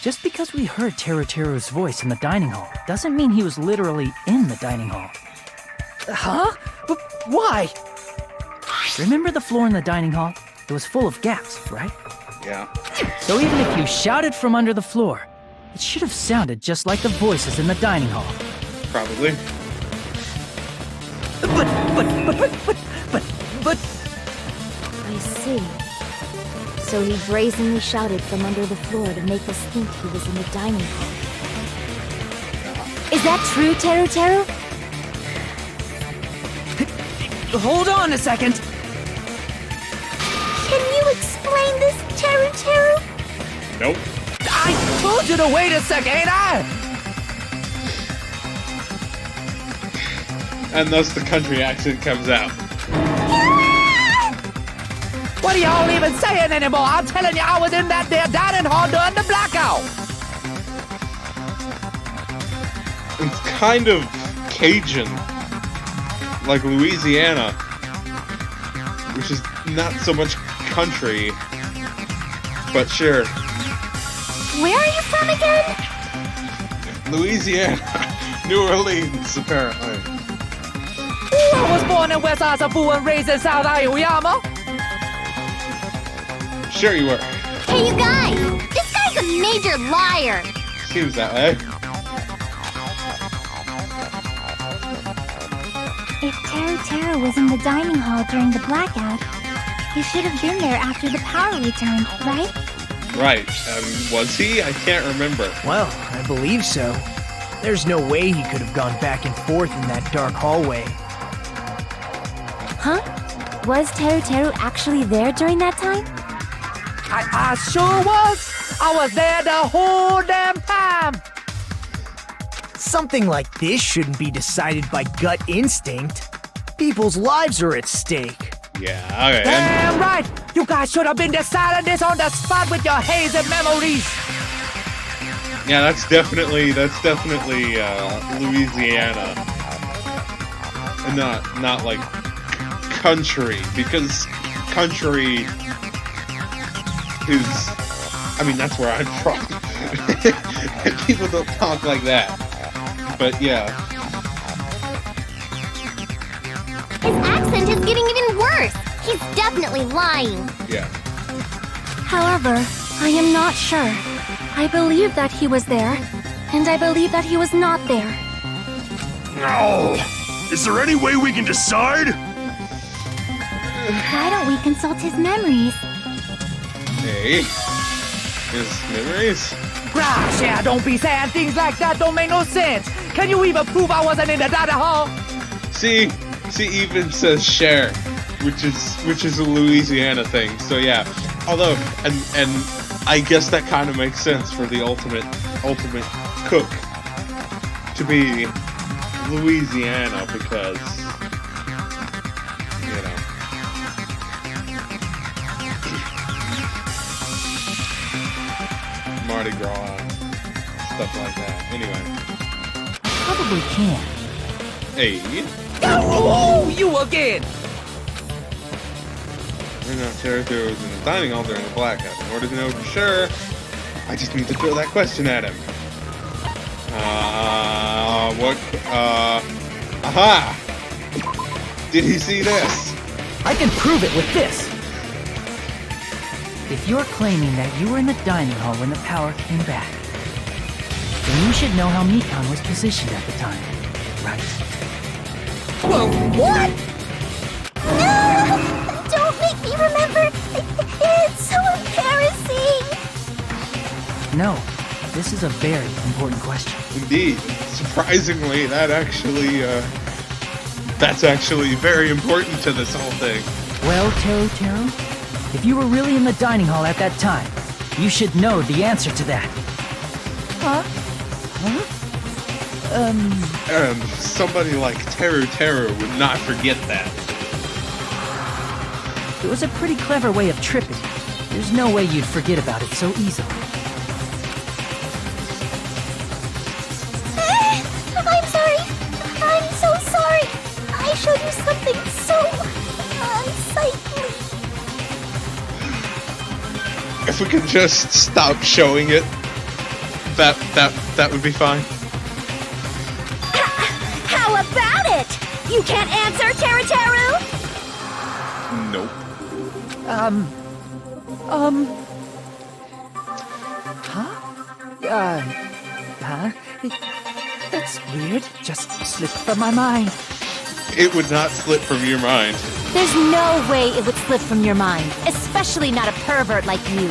Just because we heard Teruteru's voice in the dining hall doesn't mean he was literally in the dining hall. Huh? But why? Remember the floor in the dining hall? It was full of gaps, right? Yeah. So even if you shouted from under the floor, it should have sounded just like the voices in the dining hall. Probably. But... I see. So he brazenly shouted from under the floor to make us think he was in the dining hall. Is that true, Teru? Hold on a second. Can you explain this, Teru? Nope. I told you to wait a second, ain't I? And thus the country accent comes out. What are y'all even saying anymore? I'm telling you, I was in that there dining hall during the blackout. It's kind of Cajun. Like Louisiana. Which is not so much country. But sure. Where are you from again? Louisiana. New Orleans, apparently. I was born in West Asafu and raised in South Aoyama. Sure you were. Hey, you guys! This guy's a major liar! Seems that way. If Teru was in the dining hall during the blackout, he should have been there after the power returned, right? Right. Was he? I can't remember. Well, I believe so. There's no way he could have gone back and forth in that dark hallway. Huh? Was Teru actually there during that time? I sure was. I was there the whole damn time. Something like this shouldn't be decided by gut instinct. People's lives are at stake. Yeah, okay. Damn right. You guys should have been deciding this on the spot with your hazy memories. Yeah, that's definitely Louisiana. And not like country, because country is, I mean, that's where I'm from. People don't talk like that. But yeah. His accent is getting even worse. He's definitely lying. Yeah. However, I am not sure. I believe that he was there, and I believe that he was not there. No! Is there any way we can decide? Why don't we consult his memories? Hey. His memories? Gosh, yeah, don't be saying things like that. Don't make no sense. Can you even prove I wasn't in the dining hall? See, even says share, which is a Louisiana thing. So yeah. Although, and I guess that kind of makes sense for the ultimate cook to be Louisiana, because you know. Mardi Gras, stuff like that. Anyway. Probably can. Hey. Oh, you again! We're not sure if there was in the dining hall during the blackout. In order to know for sure, I just need to throw that question at him. Aha! Did he see this? I can prove it with this. If you're claiming that you were in the dining hall when the power came back, then you should know how Mikan was positioned at the time, right? Well, what? No! Don't make me remember! It's so embarrassing! No, this is a very important question. Indeed. Surprisingly, that's actually very important to this whole thing. Well, Teru, if you were really in the dining hall at that time, you should know the answer to that. Huh? Somebody like Teru would not forget that. It was a pretty clever way of tripping. There's no way you'd forget about it so easily. I'm sorry. I'm so sorry. I showed you something so unsightly. If we could just stop showing it That would be fine. How about it? You can't answer, Toraziron? Nope. Huh? That's weird. Just slipped from my mind. It would not slip from your mind. There's no way it would slip from your mind, especially not a pervert like you.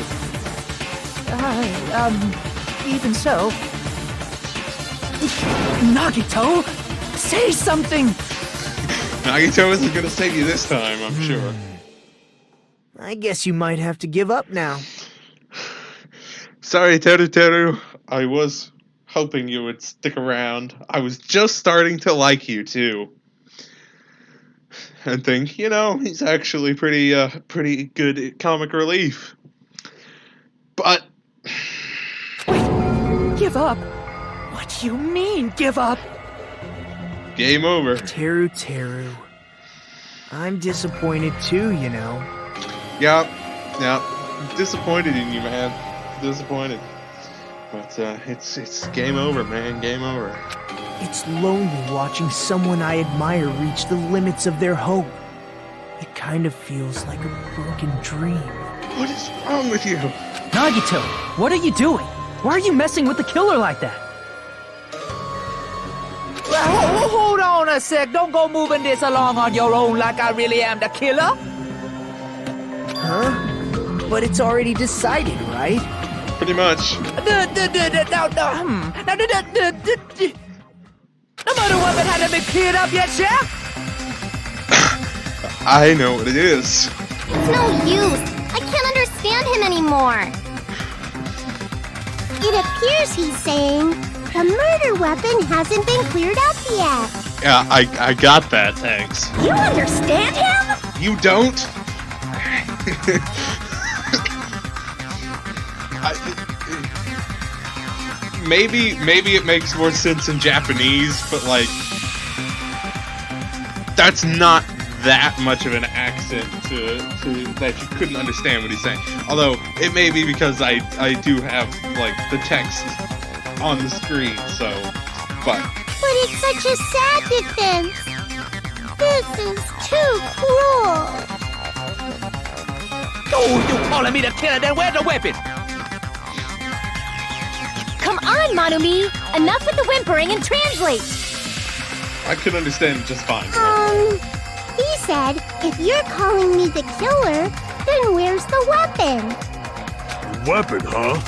Even so. Nagito, say something! Nagito isn't gonna save you this time, I'm sure. I guess you might have to give up now. Sorry, Teru. I was hoping you would stick around. I was just starting to like you, too. And think, he's actually pretty good at comic relief. But... Wait, give up? What do you mean, give up? Game over. Teru. I'm disappointed too, you know. Yep. Disappointed in you, man. Disappointed. But it's game over, man. Game over. It's lonely watching someone I admire reach the limits of their hope. It kind of feels like a broken dream. What is wrong with you? Nagito, what are you doing? Why are you messing with the killer like that? Hold on a sec. Don't go moving this along on your own like I really am the killer. Huh? But it's already decided, right? Pretty much. No murder weapon hasn't been cleared up yet, Chef? I know what it is. It's no use. I can't understand him anymore. It appears he's saying the murder weapon hasn't been cleared up yet. Yeah, I got that, thanks. You understand him? You don't? Maybe it makes more sense in Japanese, but that's not that much of an accent to that you couldn't understand what he's saying. Although it may be because I do have the text on the screen, so but it's such a sad defense. This is too cruel. Oh, you calling me the killer? Then where's the weapon? Come on, Manumi. Enough with the whimpering and translate. I could understand it just fine. He said, if you're calling me the killer, then where's the weapon? Weapon, huh?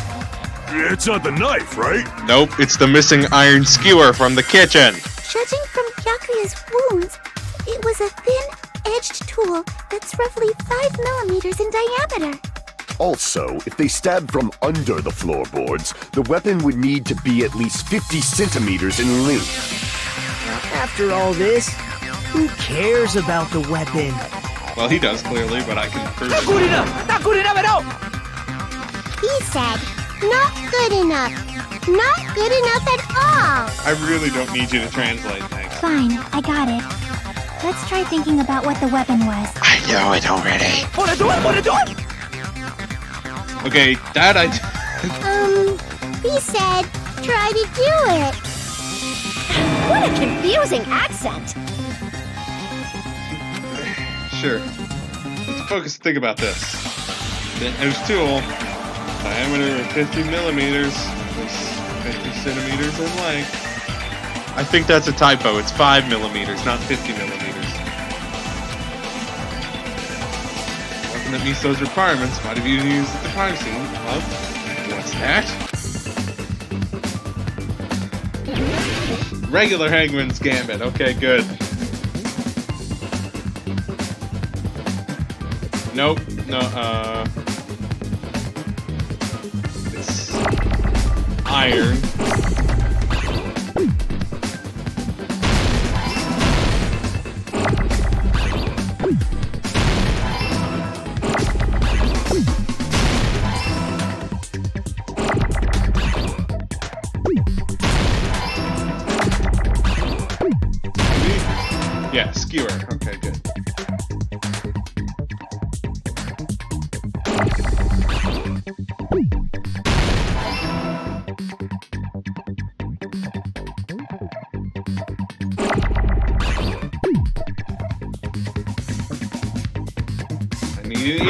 It's not the knife, right? Nope, it's the missing iron skewer from the kitchen. Judging from Byakuya's wounds, it was a thin-edged tool that's roughly 5 millimeters in diameter. Also, if they stabbed from under the floorboards, the weapon would need to be at least 50 centimeters in length. After all this, who cares about the weapon? Well, he does clearly, but I can prove Not it. good enough! Not good enough at all! He said, not good enough. Not good enough at all. I really don't need you to translate, thanks. Fine, I got it. Let's try thinking about what the weapon was. I know it already. Wanna do it? Okay, that He said, try to do it. What a confusing accent. Sure. Let's focus. Think about this. The edge tool, diameter of 50 millimeters, is 50 centimeters in length. I think that's a typo. It's 5 millimeters, not 50 millimeters. Weapon that meets those requirements might have been used at the crime scene of what's that? Regular Hangman's Gambit. Okay, good. Nope. No, it's iron. Yeah, skewer. Okay, good. need an E.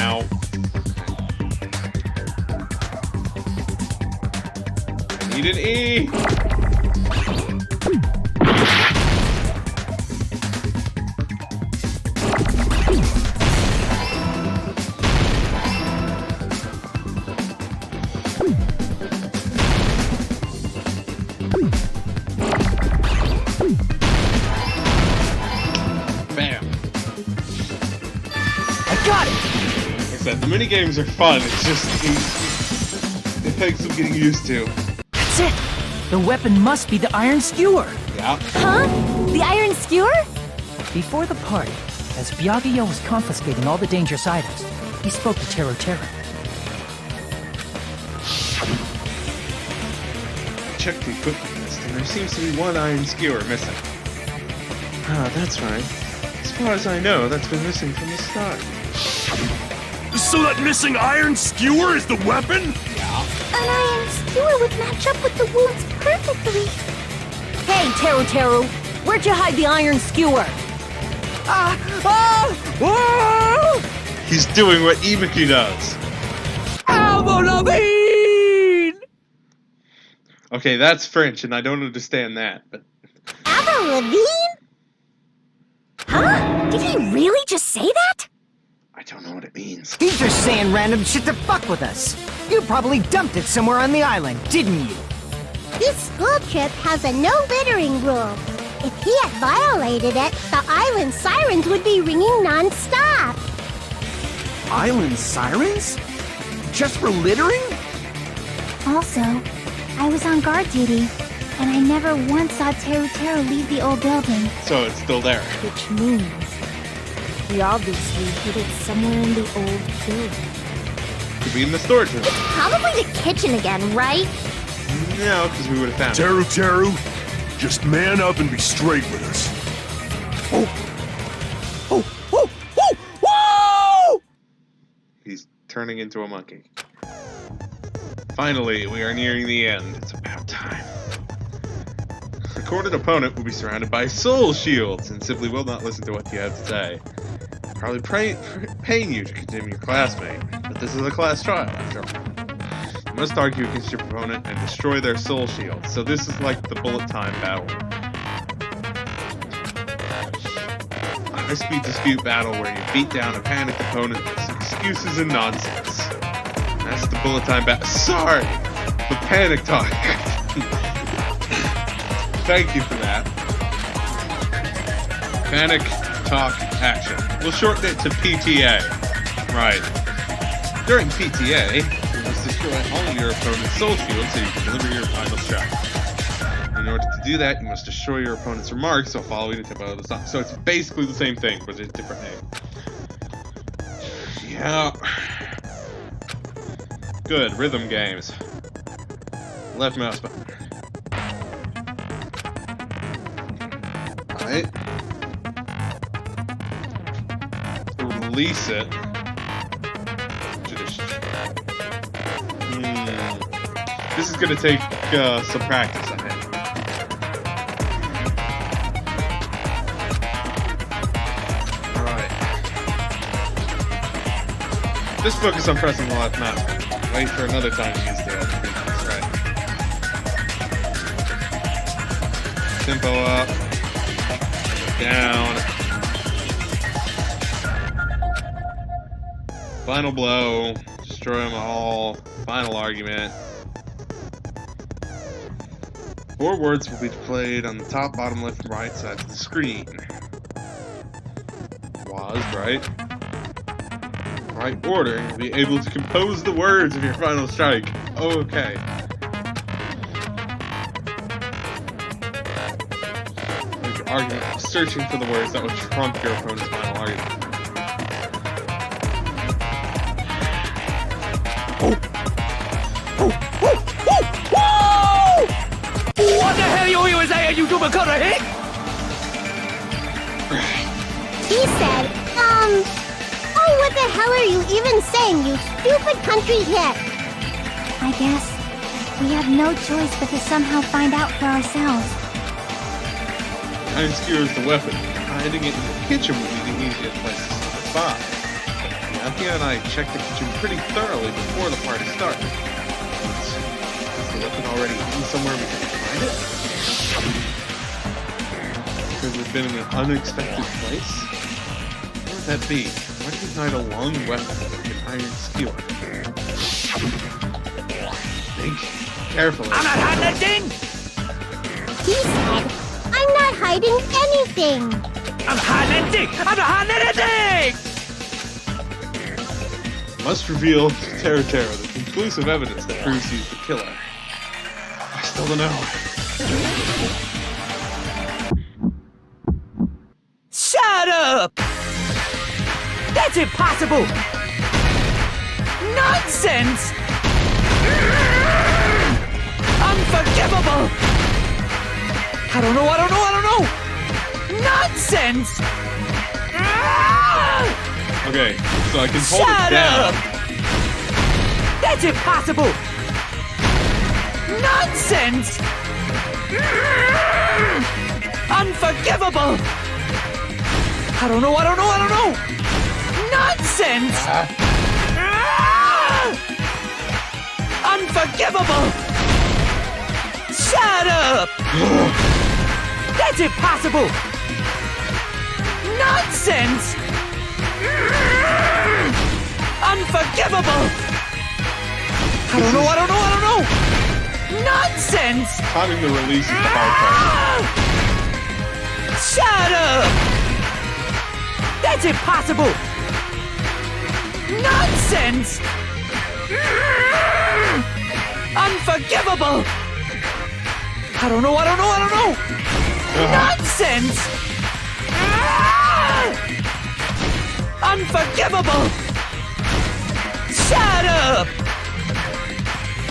Ow. I need an E. The mini games are fun. It's just it takes some getting used to. That's it. The weapon must be the iron skewer. Yeah. Huh? The iron skewer? Before the party, as Byakuya was confiscating all the dangerous items, he spoke to Toraziron. Check the equipment list, and there seems to be one iron skewer missing. Ah, that's right. As far as I know, that's been missing from the start. So that missing iron skewer is the weapon? An iron skewer would match up with the wounds perfectly. Hey, Teru, where'd you hide the iron skewer? He's doing what Ibuki does. Okay, that's French, and I don't understand that, but... Avril Lavigne? Huh? Did he really just say that? I don't know what it means. He's just saying random shit to fuck with us. You probably dumped it somewhere on the island, didn't you? This school trip has a no littering rule. If he had violated it, the island sirens would be ringing non-stop. Island sirens? Just for littering? Also, I was on guard duty, and I never once saw Teru leave the old building. So it's still there. Which means he obviously hid it somewhere in the old building. Could be in the storage room. Probably the kitchen again, right? No, because we would have found it. Teru, just man up and be straight with us. Whoa! He's turning into a monkey. Finally, we are nearing the end. It's about time. The cornered opponent will be surrounded by soul shields and simply will not listen to what you have to say. Probably paying you to condemn your classmate, but this is a class trial after all. You must argue against your opponent and destroy their soul shields, so this is like the bullet time battle. A high-speed dispute battle where you beat down a panicked opponent with excuses and nonsense. That's the bullet time battle. Sorry! The panic talk. Thank you for that. Panic talk action. We'll shorten it to PTA. Right. During PTA, you must destroy all of your opponent's soul shields so you can deliver your final strike. In order to do that, you must destroy your opponent's remarks while following the tempo of the song. So it's basically the same thing, but it's a different name. Yeah. Good. Rhythm games. Left mouse button. Alright. Release it. This is gonna take some practice, I think. Alright. Just focus on pressing the left mouse button. Wait for another time to use the other. Right. Tempo up. Down. Final blow. Destroy them all. Final argument. 4 words will be displayed on the top, bottom, left, and right sides of the screen. Was, right? Right order, and you'll be able to compose the words of your final strike. Okay. Make your argument while searching for the words that will trump your opponent's final argument. What the hell you even say, you do because of Hick? He said, oh, what the hell are you even saying, you stupid country hit? I guess we have no choice but to somehow find out for ourselves. Iron skewer is the weapon. Hiding it in the kitchen would be the easiest place to find. Akia and I checked the kitchen pretty thoroughly before the party started. Is the weapon already hidden somewhere we can find it? Could it have been in an unexpected place? Where would that be? Why do you hide a long weapon with an iron skewer? Think carefully. I'm not hiding that thing! He said, I'm not hiding anything. I'm not hiding anything! I'm not hiding anything! Must reveal to Toraziron the conclusive evidence that proves he's the killer. I still don't know. Shut up! That's impossible! Nonsense! Unforgivable! I don't know! Nonsense! Okay, so I can hold Shut it down. up! That's impossible! Nonsense! Unforgivable! I don't know! Nonsense! Unforgivable! Shut up! That's impossible! Nonsense! Unforgivable! I don't know! Nonsense! Timing the release is the hard part. Shut up! That's impossible! Nonsense! Unforgivable! I don't know! Nonsense! Unforgivable! Shut up!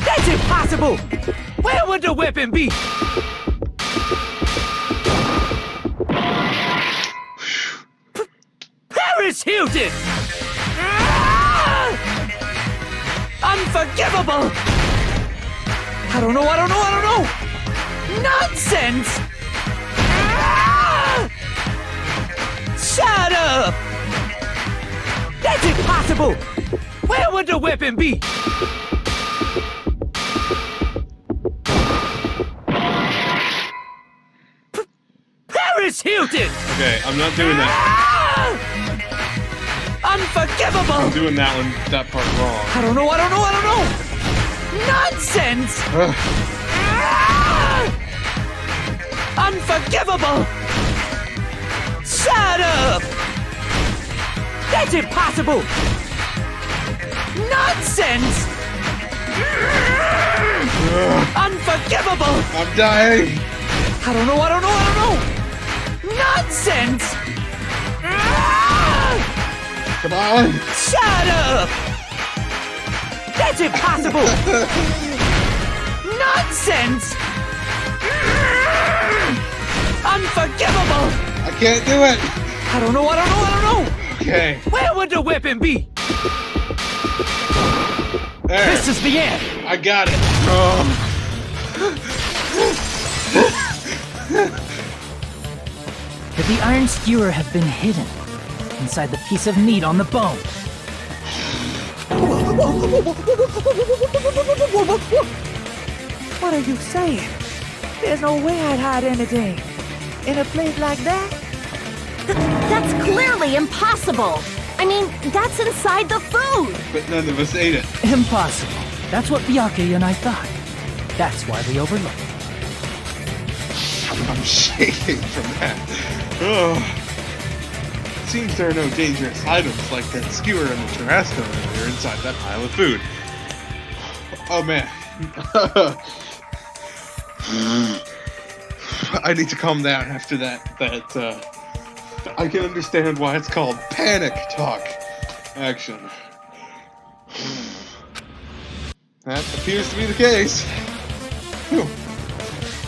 That's impossible! Where would the weapon be? Paris Hilton! Unforgivable! I don't know! Nonsense! Shut up! That's impossible! Where would the weapon be? Paris Hilton! Okay, I'm not doing that. Unforgivable! I'm doing that part wrong. I don't know! Nonsense! Unforgivable! Shut up! That's impossible! Nonsense! Unforgivable! I'm dying! I don't know! Nonsense! Come on! Shut up! That's impossible! Nonsense! Unforgivable! I can't do it! I don't know! Okay, Where would the weapon be? there. This is the end! I got it. Oh. Could the iron skewer have been hidden inside the piece of meat on the bone? What are you saying? There's no way I'd hide anything in a place like that. That's clearly impossible. I mean, that's inside the food. But none of us ate it. Impossible. That's what Byakuya and I thought. That's why we overlooked it. I'm shaking from that. Oh. Seems there are no dangerous items like that skewer and the Tarasco earlier inside that pile of food. Oh man. I need to calm down after that. I can understand why it's called panic talk action. That appears to be the case. Whew.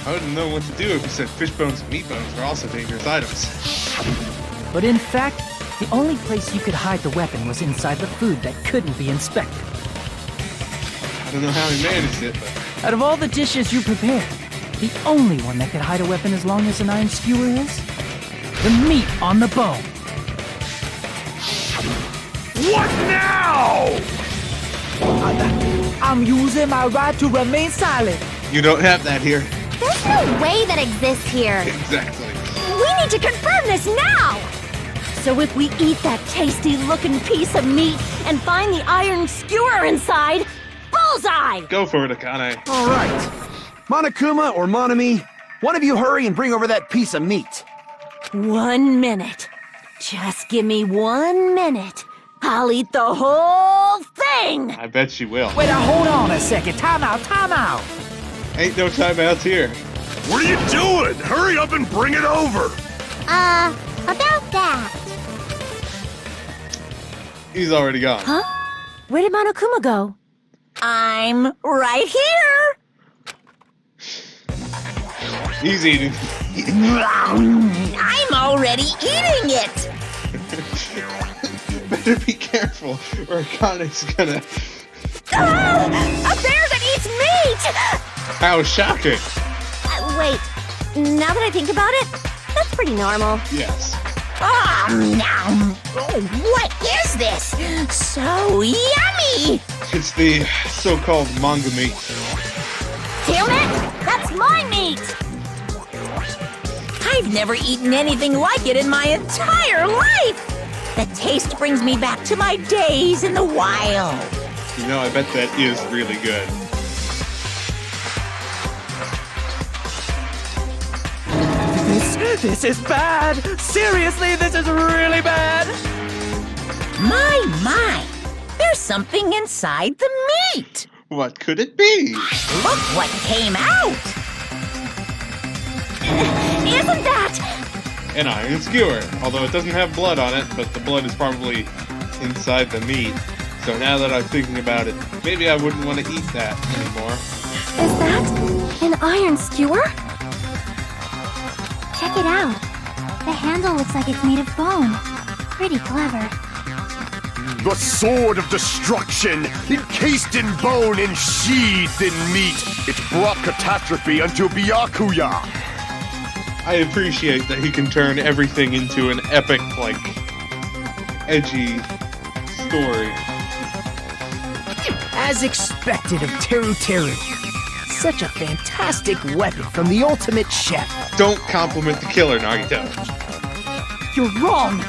I wouldn't know what to do if you said fish bones and meat bones were also dangerous items. But in fact, the only place you could hide the weapon was inside the food that couldn't be inspected. I don't know how he managed it, but Out of all the dishes you prepared, the only one that could hide a weapon as long as an iron skewer is the meat on the bone. What now? I'm using my right to remain silent. You don't have that here. There's no way that exists here. Exactly. We need to confirm this now! So if we eat that tasty-looking piece of meat and find the iron skewer inside, bullseye! Go for it, Akane. All right. Monokuma or Monami, one of you hurry and bring over that piece of meat. 1 minute. Just give me 1 minute. I'll eat the whole thing! I bet she will. Wait, now hold on a second. Time out, time out. Ain't no timeouts here. What are you doing? Hurry up and bring it over! About that. He's already gone. Huh? Where did Monokuma go? I'm right here! He's eating. I'm already eating it! Better be careful, or Akane's gonna. A bear that eats meat! How shocking! Wait, now that I think about it, that's pretty normal. Yes. What is this? So yummy! It's the so-called manga meat. Damn it! That's my meat! I've never eaten anything like it in my entire life! The taste brings me back to my days in the wild. You know, I bet that is really good. This is bad. Seriously, this is really bad. My! There's something inside the meat! What could it be? Look what came out! Isn't that? An iron skewer. Although it doesn't have blood on it, but the blood is probably inside the meat. So now that I'm thinking about it, maybe I wouldn't want to eat that anymore. Is that an iron skewer? Check it out. The handle looks like it's made of bone. Pretty clever. The sword of destruction, encased in bone and sheathed in meat. It brought catastrophe unto Byakuya. I appreciate that he can turn everything into an epic, like, edgy story. As expected of Teru Teru. Such a fantastic weapon from the ultimate chef. Don't compliment the killer, Nagito. You're wrong.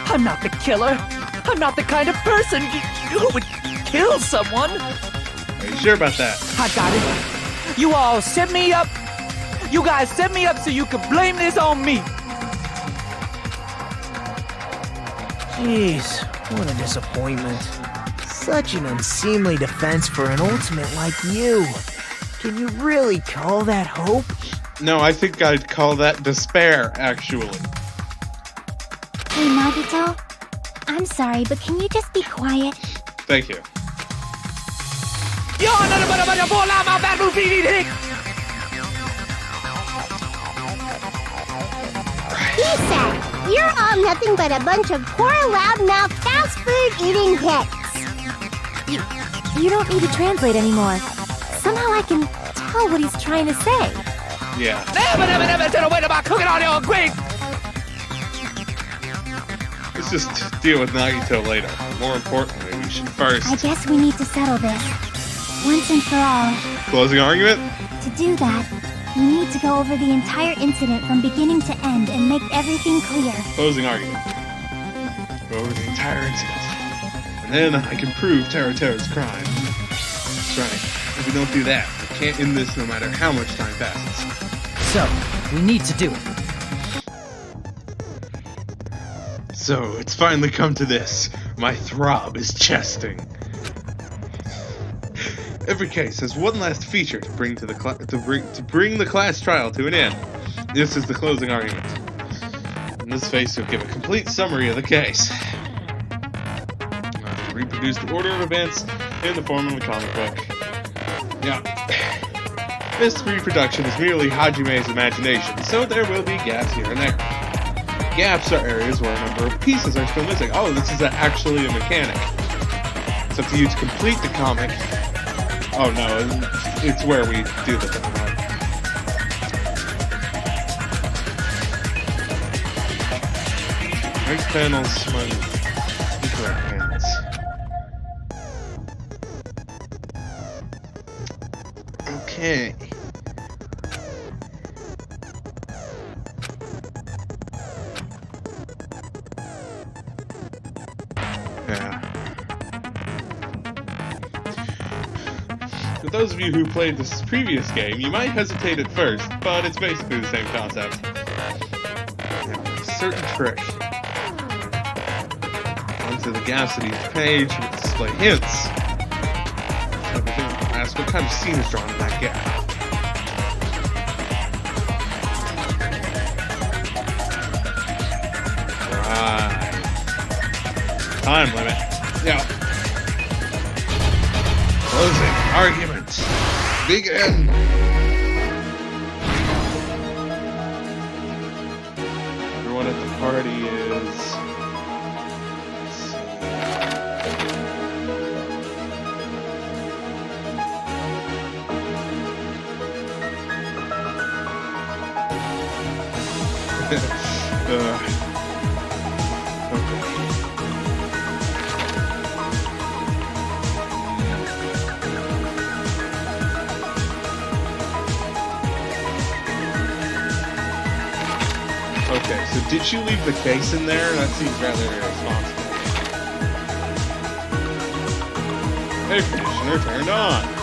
I'm not the killer. I'm not the kind of person who would kill someone. Are you sure about that? I got it. You all set me up. You guys set me up so you could blame this on me. Jeez, what a disappointment. Such an unseemly defense for an ultimate like you. Can you really call that hope? No, I think I'd call that despair, actually. Hey, Nagito. I'm sorry, but can you just be quiet? Thank you. He said, you're all nothing but a bunch of poor, loudmouth, fast food eating hicks. You don't need to translate anymore. Somehow I can tell what he's trying to say. Yeah. Never tell a wait about cooking on your grate. Let's just deal with Nagito later. More importantly, we should first... I guess we need to settle this. Once and for all. Closing argument? To do that, we need to go over the entire incident from beginning to end and make everything clear. Closing argument. Go over the entire incident. And then I can prove Teru's crime. That's right. If we don't do that, we can't end this no matter how much time passes. So, we need to do it. So, it's finally come to this. My throb is chesting. Every case has one last feature to bring to the bring the class trial to an end. This is the closing argument. In this phase, you'll give a complete summary of the case. I'll have to reproduce the order of events in the form of a comic book. Yeah. This reproduction is merely Hajime's imagination, so there will be gaps here and there. Gaps are areas where a number of pieces are still missing. Oh, this is actually a mechanic. It's up to you to complete the comic. Oh no, it's where we do the thing. Right panels, incorrect panels. Okay. Yeah. For those of you who played this previous game, you might hesitate at first, but it's basically the same concept. Yeah, a certain trick. Onto the Rhapsody page with display hints. Ask what kind of scene is drawn in that gap. Right. Time limit. Yeah. Closing argument. Begin. Everyone at the party is. Okay, so did you leave the case in there? That seems rather irresponsible. Air conditioner turned on.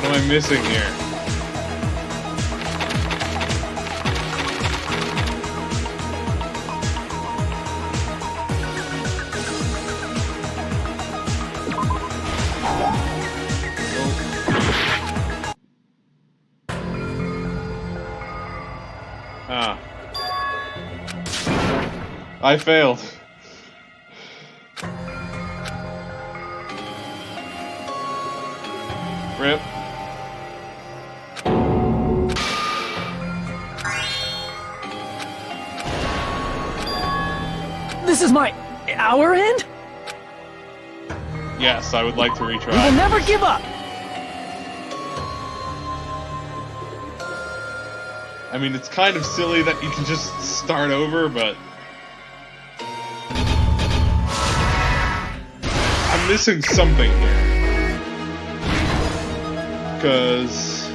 What am I missing here? Ah. I failed. Rip. This is our end? Yes, I would like to retry. We will never give up! I mean, it's kind of silly that you can just start over, but... I'm missing something here. Because...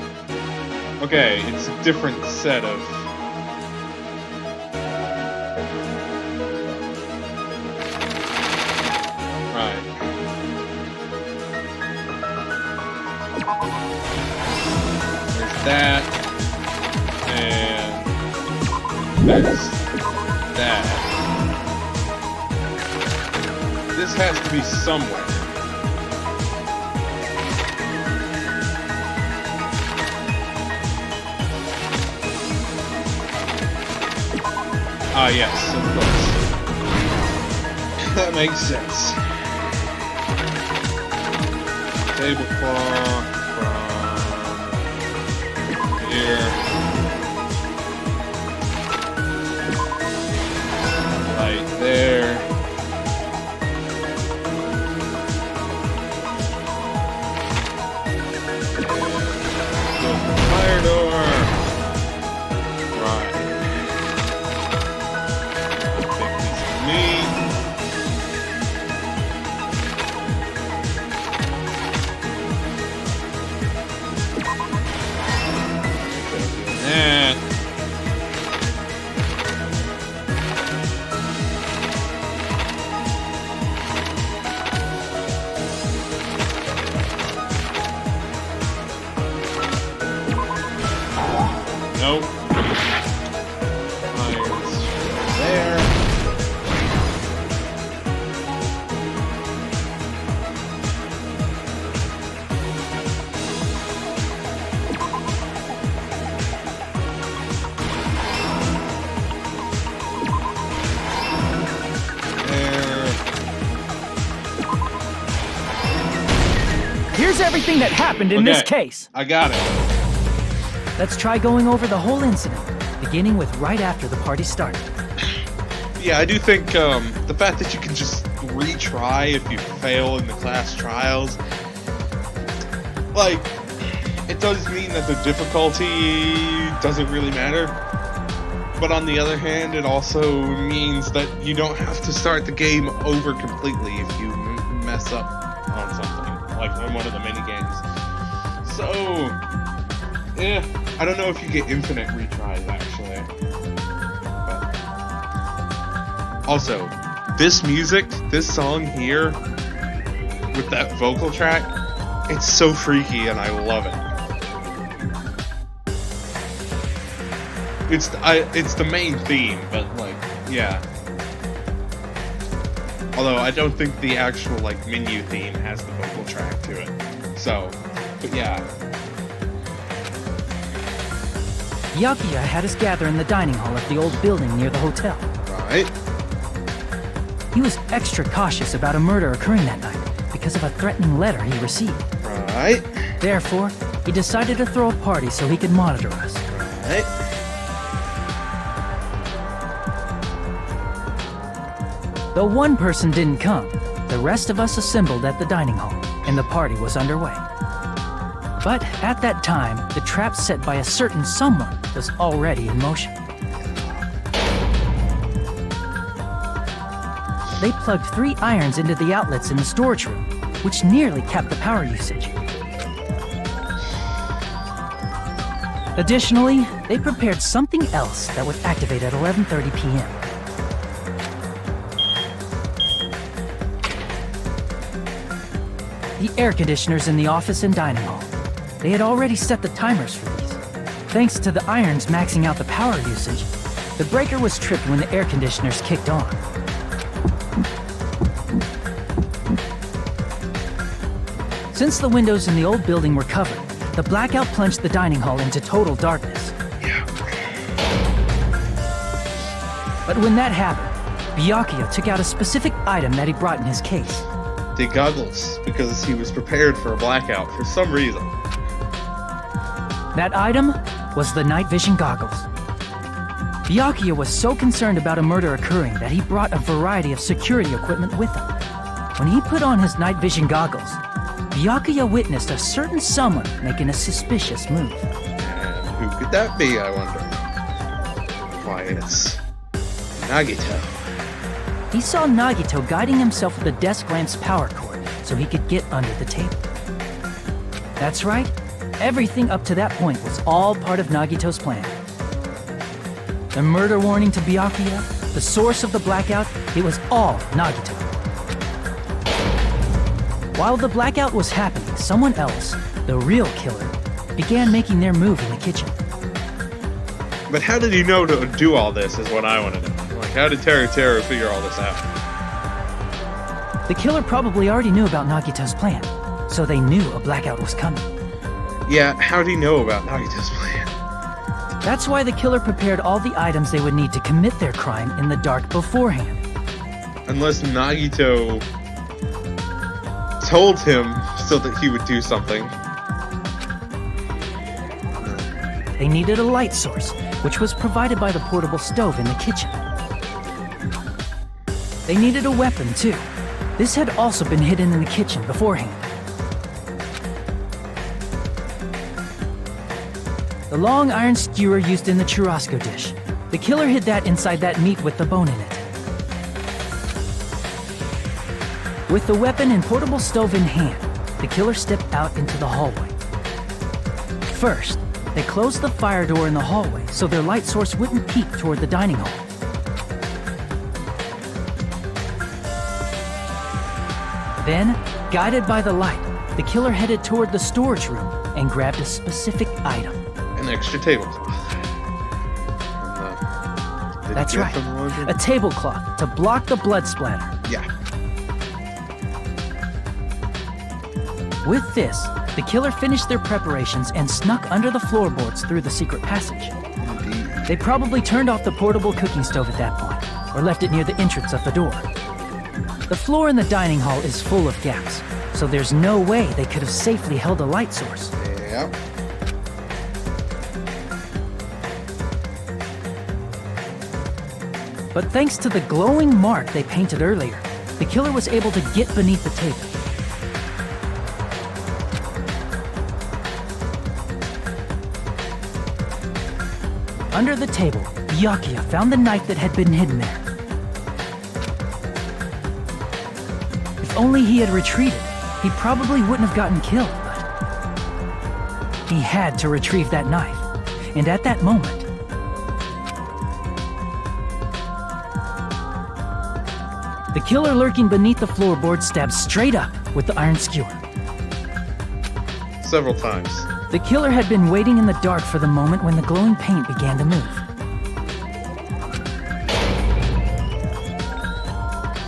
Okay, it's a different set of... Right. There's that. And there's that. This has to be somewhere. Ah, yes, of course. That makes sense. Tablecloth from here. Right there. Go for the fire door. Right. Big piece of meat. here's everything that happened in this Okay. case. I got it. Let's try going over the whole incident, beginning with right after the party started. Yeah, I do think the fact that you can just retry if you fail in the class trials, like, it does mean that the difficulty doesn't really matter. But on the other hand, it also means that you don't have to start the game over completely if you mess up on something, like on one of the mini games. So, yeah, I don't know if you get infinite retries actually. But also, this music, this song here, with that vocal track, it's so freaky and I love it. It's the main theme, but like, yeah. Although I don't think the actual like menu theme has the vocal track to it. So, but yeah. Byakuya had us gather in the dining hall of the old building near the hotel. Right. He was extra cautious about a murder occurring that night because of a threatening letter he received. Right. Therefore, he decided to throw a party so he could monitor us. Right. Though one person didn't come, the rest of us assembled at the dining hall, and the party was underway. But at that time, the trap set by a certain someone was already in motion. They plugged 3 irons into the outlets in the storage room, which nearly capped the power usage. Additionally, they prepared something else that would activate at 11:30 p.m. The air conditioners in the office and dining hall. They had already set the timers for these. Thanks to the irons maxing out the power usage, the breaker was tripped when the air conditioners kicked on. Since the windows in the old building were covered, the blackout plunged the dining hall into total darkness. But when that happened, Byakuya took out a specific item that he brought in his case. The goggles, because he was prepared for a blackout for some reason. That item was the night vision goggles. Byakuya was so concerned about a murder occurring that he brought a variety of security equipment with him. When he put on his night vision goggles, Byakuya witnessed a certain someone making a suspicious move. And who could that be, I wonder? Why, it's Nagito. He saw Nagito guiding himself with a desk lamp's power cord so he could get under the table. That's right, everything up to that point was all part of Nagito's plan. The murder warning to Byakuya, the source of the blackout, it was all Nagito. While the blackout was happening, someone else, the real killer, began making their move in the kitchen. But how did he know to do all this is what I want to know. Like, how did Toraziron figure all this out? The killer probably already knew about Nagito's plan, so they knew a blackout was coming. Yeah, how did he know about Nagito's plan? That's why the killer prepared all the items they would need to commit their crime in the dark beforehand. Unless Nagito told him so that he would do something. They needed a light source, which was provided by the portable stove in the kitchen. They needed a weapon, too. This had also been hidden in the kitchen beforehand. The long iron skewer used in the churrasco dish. The killer hid that inside that meat with the bone in it. With the weapon and portable stove in hand, the killer stepped out into the hallway. First, they closed the fire door in the hallway so their light source wouldn't peek toward the dining hall. Then, guided by the light, the killer headed toward the storage room and grabbed a specific item. An extra tablecloth. That's right, a tablecloth to block the blood splatter. Yeah. With this, the killer finished their preparations and snuck under the floorboards through the secret passage. Indeed. They probably turned off the portable cooking stove at that point, or left it near the entrance of the door. The floor in the dining hall is full of gaps, so there's no way they could have safely held a light source. Yep. But thanks to the glowing mark they painted earlier, the killer was able to get beneath the table. Under the table, Byakuya found the knife that had been hidden there. If only he had retreated, he probably wouldn't have gotten killed, but he had to retrieve that knife. And at that moment, the killer lurking beneath the floorboard stabbed straight up with the iron skewer. Several times. The killer had been waiting in the dark for the moment when the glowing paint began to move.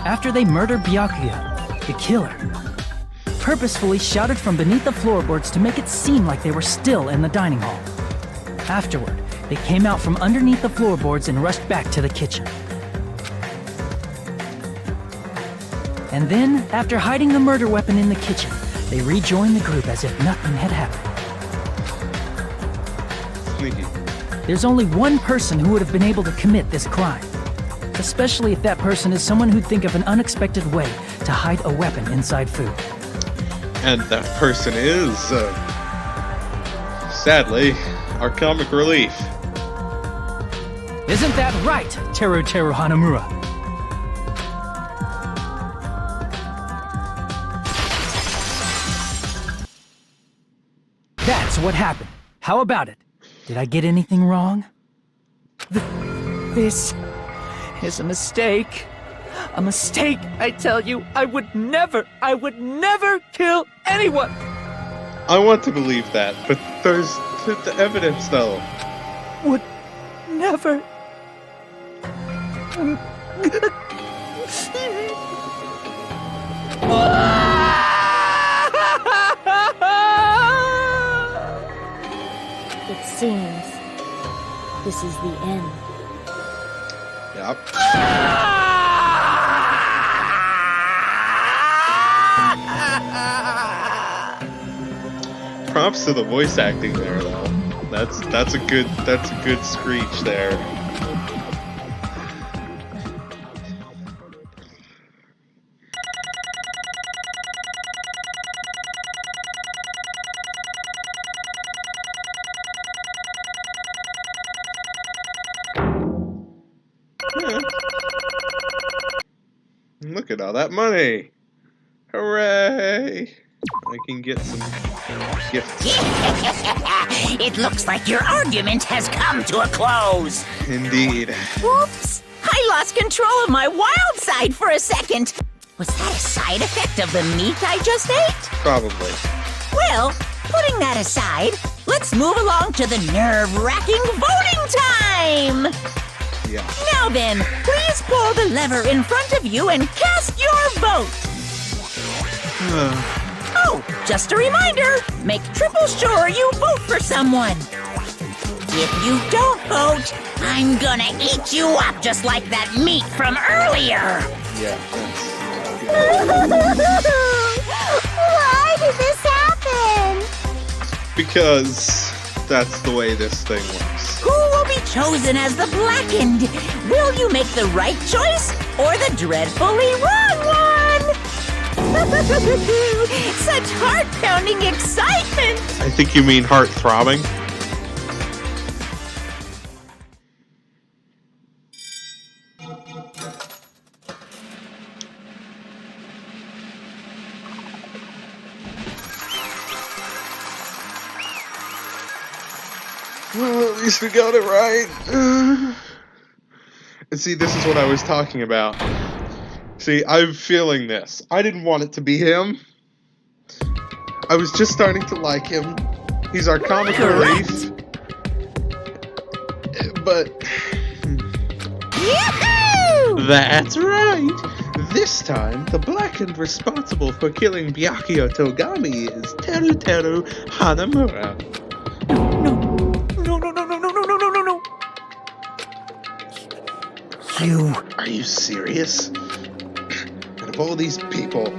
After they murdered Byakuya, the killer purposefully shouted from beneath the floorboards to make it seem like they were still in the dining hall. Afterward, they came out from underneath the floorboards and rushed back to the kitchen. And then, after hiding the murder weapon in the kitchen, they rejoined the group as if nothing had happened. Sneaky. There's only one person who would have been able to commit this crime. Especially if that person is someone who'd think of an unexpected way to hide a weapon inside food. And that person is, sadly, our comic relief. Isn't that right, Teru Hanamura? That's what happened. How about it? Did I get anything wrong? This is a mistake. A mistake, I tell you. I would never kill anyone. I want to believe that, but there's the evidence, though. Would never. It seems this is the end. Yep. Props to the voice acting there, though. That's a good screech there. Look at all that money! Hooray! I can get some gifts. It looks like your argument has come to a close. Indeed. Whoops! I lost control of my wild side for a second. Was that a side effect of the meat I just ate? Probably. Well, putting that aside, let's move along to the nerve-wracking voting time! Yeah. Now then, please pull the lever in front of you and cast your vote! Oh, just a reminder, make triple sure you vote for someone. If you don't vote, I'm gonna eat you up just like that meat from earlier. Yeah. Why did this happen? Because that's the way this thing works. Who will be chosen as the blackened? Will you make the right choice or the dreadfully wrong one? Such heart-pounding excitement! I think you mean heart-throbbing. Well, at least we got it right. And see, this is what I was talking about. See, I'm feeling this. I didn't want it to be him. I was just starting to like him. He's our comic relief. But... Yahoo! That's right! This time, the blackened responsible for killing Byakuya Togami is Teru Hanamura. No. Are you serious? And of all these people,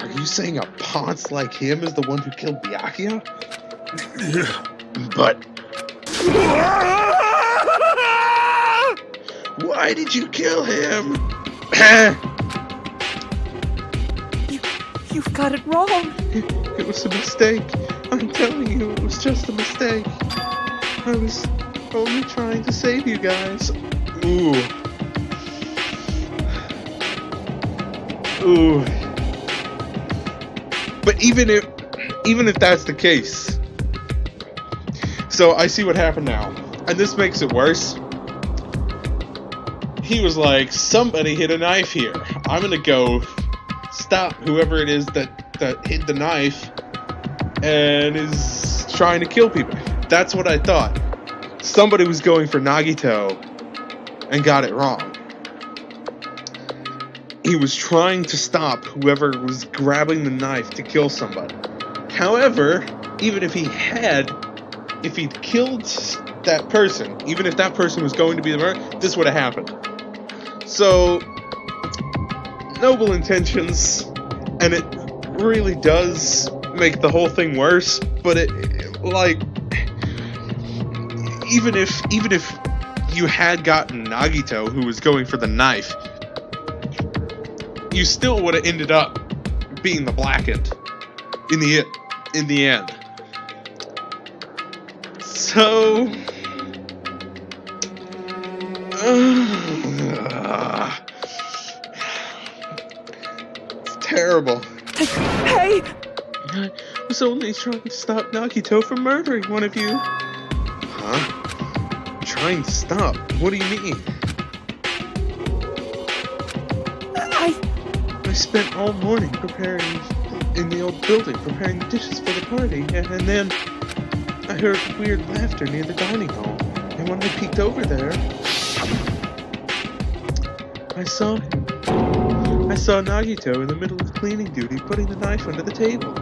are Are you saying a ponce like him is the one who killed Byakuya? But... Why did you kill him? You've got it wrong. It was a mistake. I'm telling you, it was just a mistake. I was only trying to save you guys. Ooh. Ooh. But even if that's the case, so I see what happened now, and this makes it worse. He was like, somebody hid a knife here. I'm gonna go stop whoever it is that hid the knife and is trying to kill people. That's what I thought. Somebody was going for Nagito and got it wrong. He was trying to stop whoever was grabbing the knife to kill somebody. However, even if he'd killed that person, even if that person was going to be the murderer, this would have happened. So, noble intentions, and it really does make the whole thing worse, but even if you had gotten Nagito, who was going for the knife, you still would have ended up being the blackened in the end. So it's terrible. Hey! I was only trying to stop Nagito from murdering one of you. Huh? Trying to stop? What do you mean? I spent all morning preparing in the old building, preparing the dishes for the party, and then I heard weird laughter near the dining hall. And when I peeked over there, I saw him. I saw Nagito in the middle of cleaning duty, putting the knife under the table.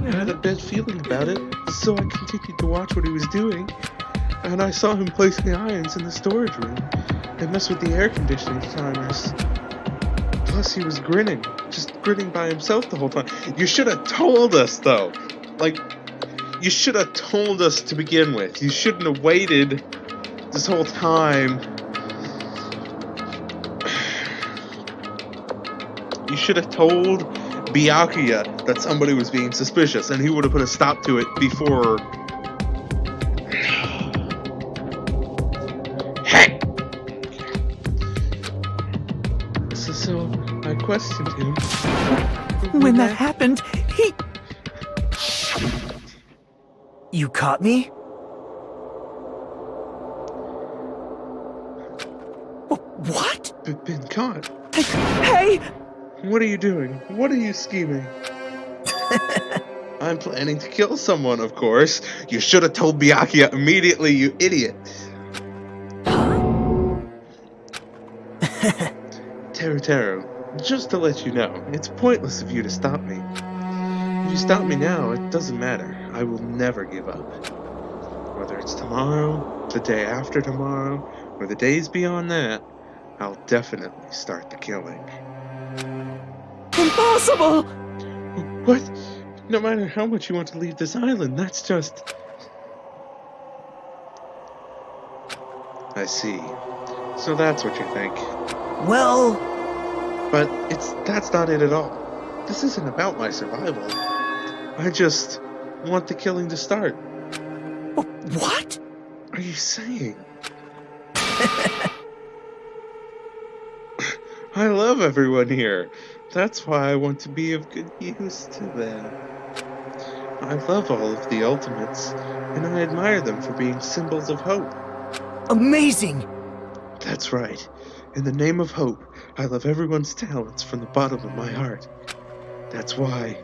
I had a bad feeling about it, so I continued to watch what he was doing, and I saw him placing the irons in the storage room and mess with the air conditioning timers. Plus, he was grinning, just grinning by himself the whole time. You should have told us, though. Like, you should have told us to begin with. You shouldn't have waited this whole time. You should have told Byakuya that somebody was being suspicious, and he would have put a stop to it before. Heck! So I questioned him. When that happened, he... You caught me? What? Been caught. Hey! What are you doing? What are you scheming? I'm planning to kill someone, of course. You should have told Byakuya immediately, you idiot. Teru, just to let you know, it's pointless of you to stop me. If you stop me now, it doesn't matter. I will never give up. Whether it's tomorrow, the day after tomorrow, or the days beyond that, I'll definitely start the killing. Impossible! What? No matter how much you want to leave this island, that's just... I see. So that's what you think. Well... But that's not it at all. This isn't about my survival. I just want the killing to start. What? Are you saying? I love everyone here. That's why I want to be of good use to them. I love all of the Ultimates, and I admire them for being symbols of hope. Amazing! That's right. In the name of hope, I love everyone's talents from the bottom of my heart. That's why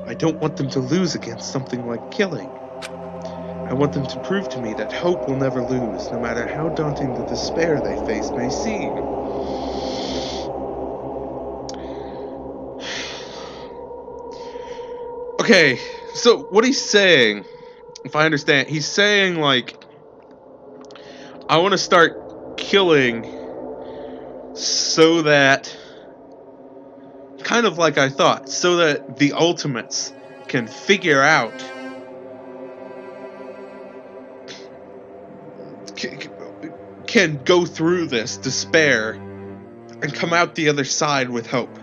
I don't want them to lose against something like killing. I want them to prove to me that hope will never lose, no matter how daunting the despair they face may seem. Okay, so what he's saying, if I understand, he's saying, like, I want to start killing so that kind of like I thought, so that the Ultimates can figure out, can go through this despair and come out the other side with hope.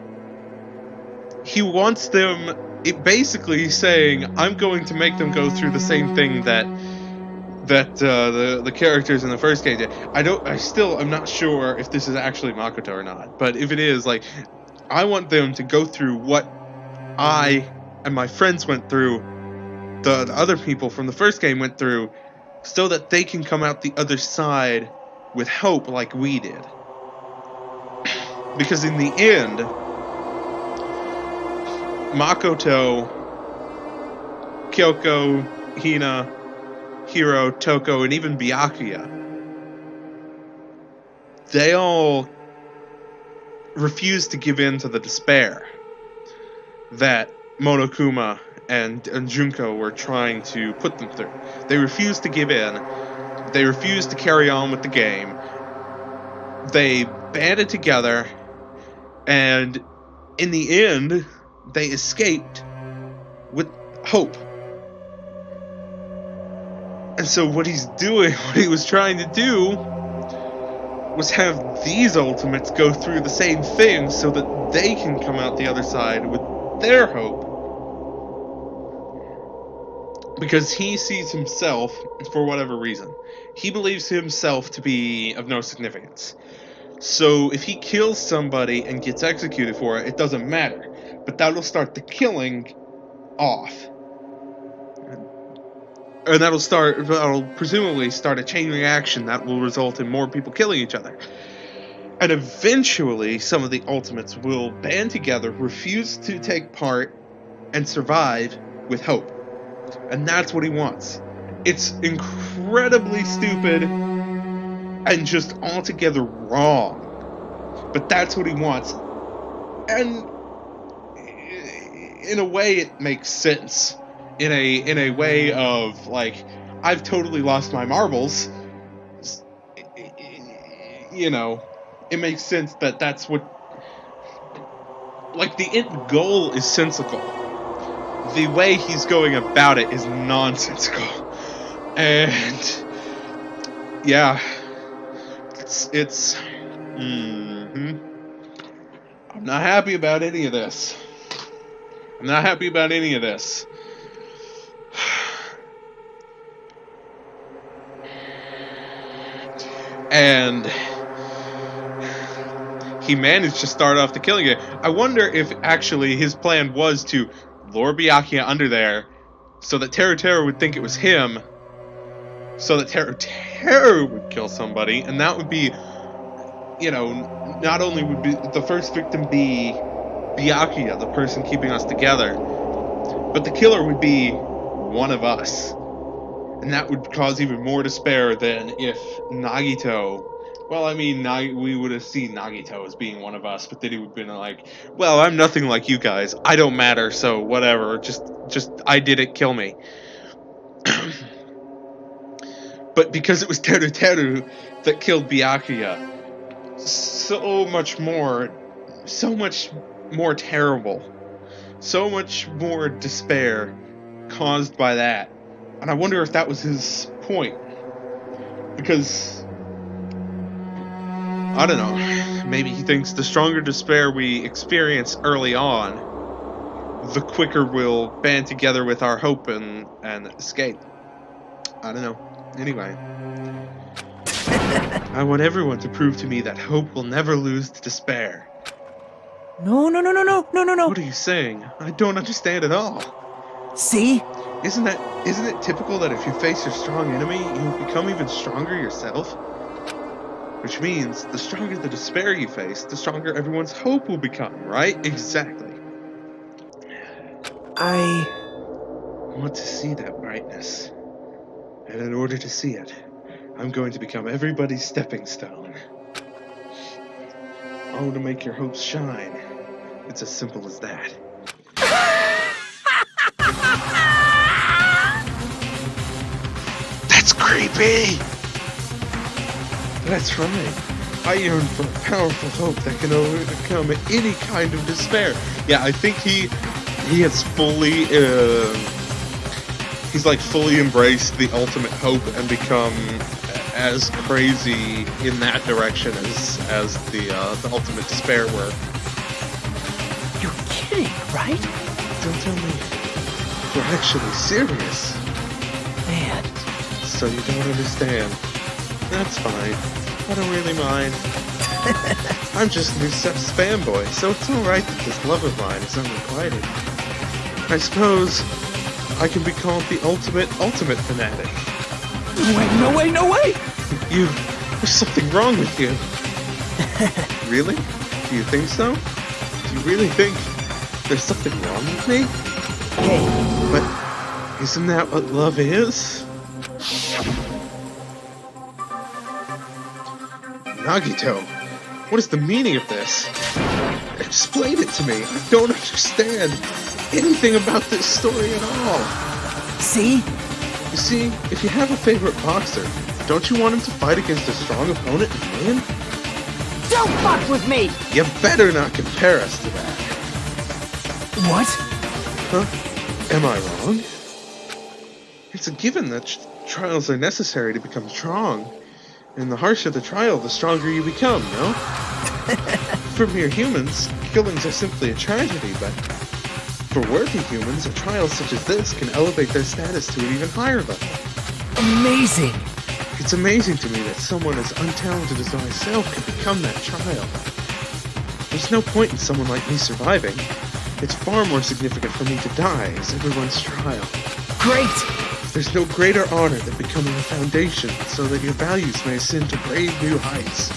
He wants them, basically saying, I'm going to make them go through the same thing that the characters in the first game did. I'm not sure if this is actually Makoto or not, but if it is, like, I want them to go through what I and my friends went through, the other people from the first game went through, so that they can come out the other side with hope like we did. Because in the end, Makoto, Kyoko, Hina, Hiro, Toko, and even Byakuya, they all refused to give in to the despair that Monokuma and Junko were trying to put them through. They refused to give in. They refused to carry on with the game. They banded together, and in the end, they escaped with hope. And so what he's doing, what he was trying to do, was have these Ultimates go through the same thing so that they can come out the other side with their hope. Because he sees himself, for whatever reason, he believes himself to be of no significance. So if he kills somebody and gets executed for it, it doesn't matter. But that'll start the killing off. And that'll presumably start a chain reaction that will result in more people killing each other. And eventually, some of the Ultimates will band together, refuse to take part, and survive with hope. And that's what he wants. It's incredibly stupid and just altogether wrong. But that's what he wants. And in a way, it makes sense. In a way of, like, I've totally lost my marbles. You know, it makes sense that that's what, like, the end goal is sensical. The way he's going about it is nonsensical. And yeah, it's I'm not happy about any of this. I'm not happy about any of this. And he managed to start off the killing it. I wonder if actually his plan was to lure Byakuya under there so that Teru would think it was him, so that Teru would kill somebody, and that would be, you know, not only would be the first victim be Byakuya, the person keeping us together, but the killer would be one of us. And that would cause even more despair than if Nagito... Well, I mean, we would have seen Nagito as being one of us, but then he would have been like, well, I'm nothing like you guys. I don't matter, so whatever. Just I did it, kill me. But because it was Teru that killed Byakuya, so much more terrible. So much more despair caused by that. And I wonder if that was his point. Because, I don't know, maybe he thinks the stronger despair we experience early on, the quicker we'll band together with our hope and escape. I don't know. Anyway. I want everyone to prove to me that hope will never lose to despair. No. What are you saying? I don't understand at all. See? Isn't it typical that if you face your strong enemy, you become even stronger yourself? Which means, the stronger the despair you face, the stronger everyone's hope will become, right? Exactly. I want to see that brightness. And in order to see it, I'm going to become everybody's stepping stone. I want to make your hopes shine. It's as simple as that. That's creepy! That's right. I yearn for a powerful hope that can overcome any kind of despair. Yeah, I think he has fully he's like fully embraced the ultimate hope and become as crazy in that direction as the ultimate despair were. You're kidding, right? Don't tell me you're actually serious. Man, So you don't understand. That's fine. I don't really mind. I'm just new Sep's fanboy, so it's alright that this love of mine is unrequited. I suppose I can be called the ultimate fanatic. no way, no way! There's something wrong with you. Really? Do you think so? Do you really think there's something wrong with me? Hey, But isn't that what love is? Nagito, what is the meaning of this? Explain it to me. I don't understand anything about this story at all. see? You see, if you have a favorite boxer, don't you want him to fight against a strong opponent and win? Don't fuck with me! You better not compare us to that. What? Huh? Am I wrong? It's a given that trials are necessary to become strong. And the harsher the trial, the stronger you become, no? For mere humans, killings are simply a tragedy, but for worthy humans, a trial such as this can elevate their status to an even higher level. Amazing! It's amazing to me that someone as untalented as myself can become that trial. There's no point in someone like me surviving. It's far more significant for me to die as everyone's trial. Great! There's no greater honor than becoming a foundation so that your values may ascend to brave new heights.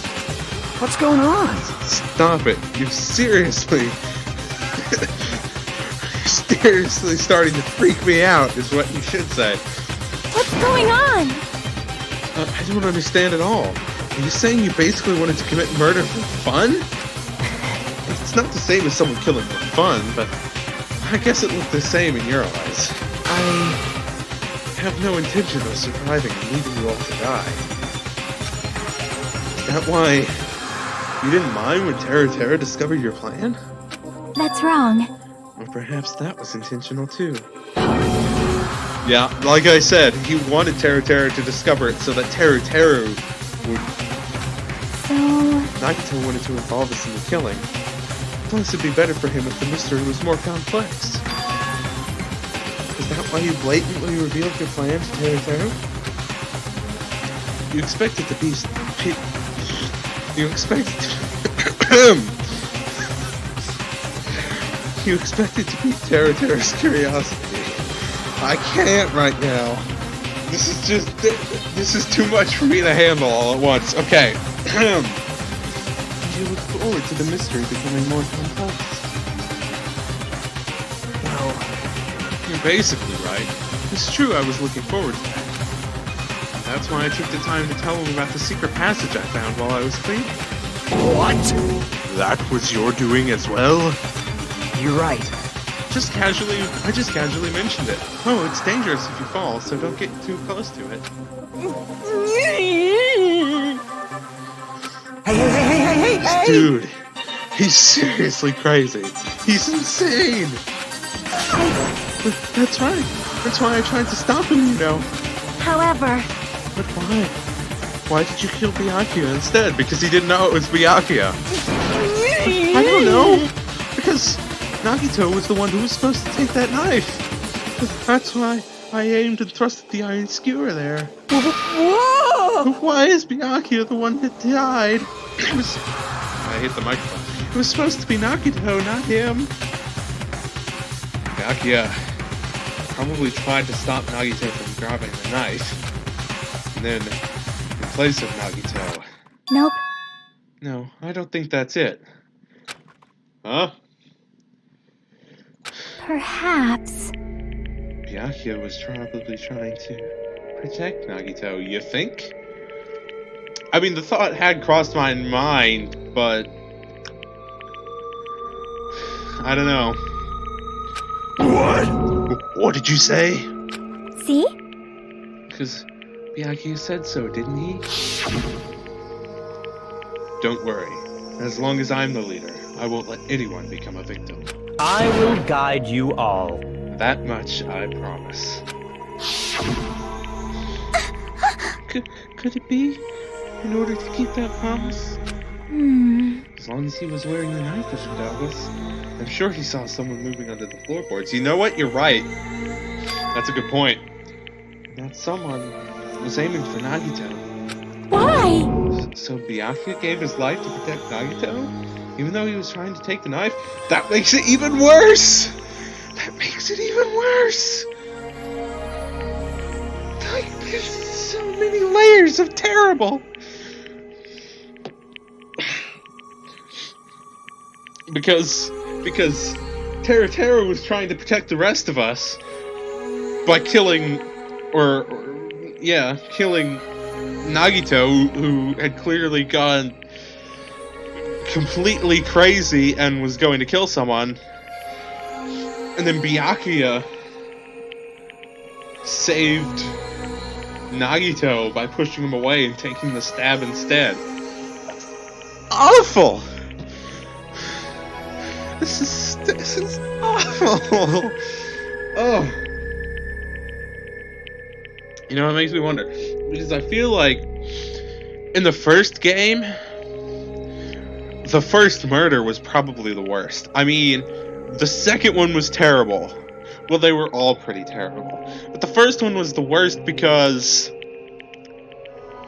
What's going on? Stop it. You're seriously starting to freak me out, is what you should say. What's going on? I don't understand at all. Are you saying you basically wanted to commit murder for fun? It's not the same as someone killing for fun, but I guess it looked the same in your eyes. I have no intention of surviving and leaving you all to die. Is that why you didn't mind when Terra discovered your plan? That's wrong. Or perhaps that was intentional too. Yeah, like I said, he wanted Terra to discover it so that Terra would... So... Nagito wanted to involve us in the killing. Plus it'd be better for him if the mystery was more complex. Is that why you blatantly revealed your plan to Terra? You expected to be... You expected to... You expected to beat Terra's curiosity. I can't right now. This is too much for me to handle all at once. Okay. You look forward to the mystery becoming more complex. Well, You're basically right. It's true I was looking forward to that. That's why I took the time to tell him about the secret passage I found while I was cleaning. what? That was your doing as well? You're right. I just casually mentioned it. Oh, it's dangerous if you fall, so don't get too close to it. Hey! Dude, he's seriously crazy. He's insane. But that's right. That's why I tried to stop him, you know. However... But why? Why did you kill Byakuya instead? Because he didn't know it was Byakuya. I don't know. Because Nagito was the one who was supposed to take that knife. That's why I aimed and thrusted the iron skewer there. Whoa! But why is Byakuya the one that died? I hit the microphone. It was supposed to be Nagito, not him. Byakuya probably tried to stop Nagito from grabbing the knife. And then, in place of Nagito... Nope. No, I don't think that's it. Huh? Perhaps... Byakuya was probably trying to protect Nagito, you think? I mean, the thought had crossed my mind, but... I don't know. What? What did you say? See? Because Byakuya said so, didn't he? Don't worry. As long as I'm the leader, I won't let anyone become a victim. I will guide you all. That much I promise. Could it be? In order to keep that promise? As long as he was wearing the night vision goggles, I'm sure he saw someone moving under the floorboards. You know what? You're right. That's a good point. That someone was aiming for Nagito. Why? So Byakuya gave his life to protect Nagito? Even though he was trying to take the knife? That makes it even worse! That makes it even worse! Like, there's so many layers of terrible! Because Toraziron was trying to protect the rest of us by killing killing Nagito, who had clearly gone completely crazy and was going to kill someone. And then Byakuya saved Nagito by pushing him away and taking the stab instead. Awful! This is awful! Oh. You know, it makes me wonder. Because I feel like in the first game, the first murder was probably the worst. I mean, the second one was terrible. Well, they were all pretty terrible. But the first one was the worst because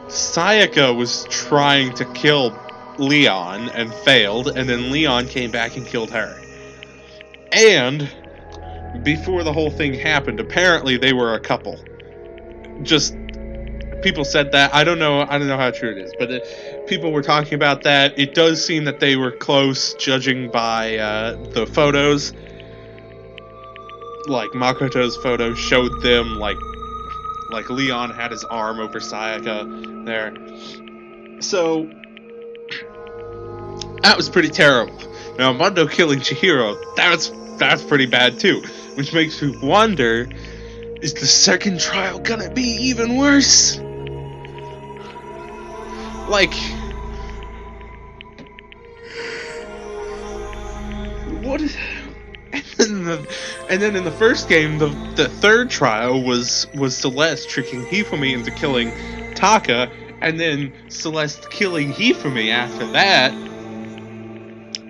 Sayaka was trying to kill Leon and failed, and then Leon came back and killed her. And before the whole thing happened, apparently they were a couple. Just people said that. I don't know how true it is, but people were talking about that. It does seem that they were close, judging by the photos. Like Makoto's photo showed them like Leon had his arm over Sayaka there. So that was pretty terrible. Now Mondo killing Chihiro, that's pretty bad too. Which makes me wonder, is the second trial gonna be even worse? Like, what is? And then in the first game, the third trial was Celeste tricking Hifumi into killing Taka, and then Celeste killing Hifumi after that,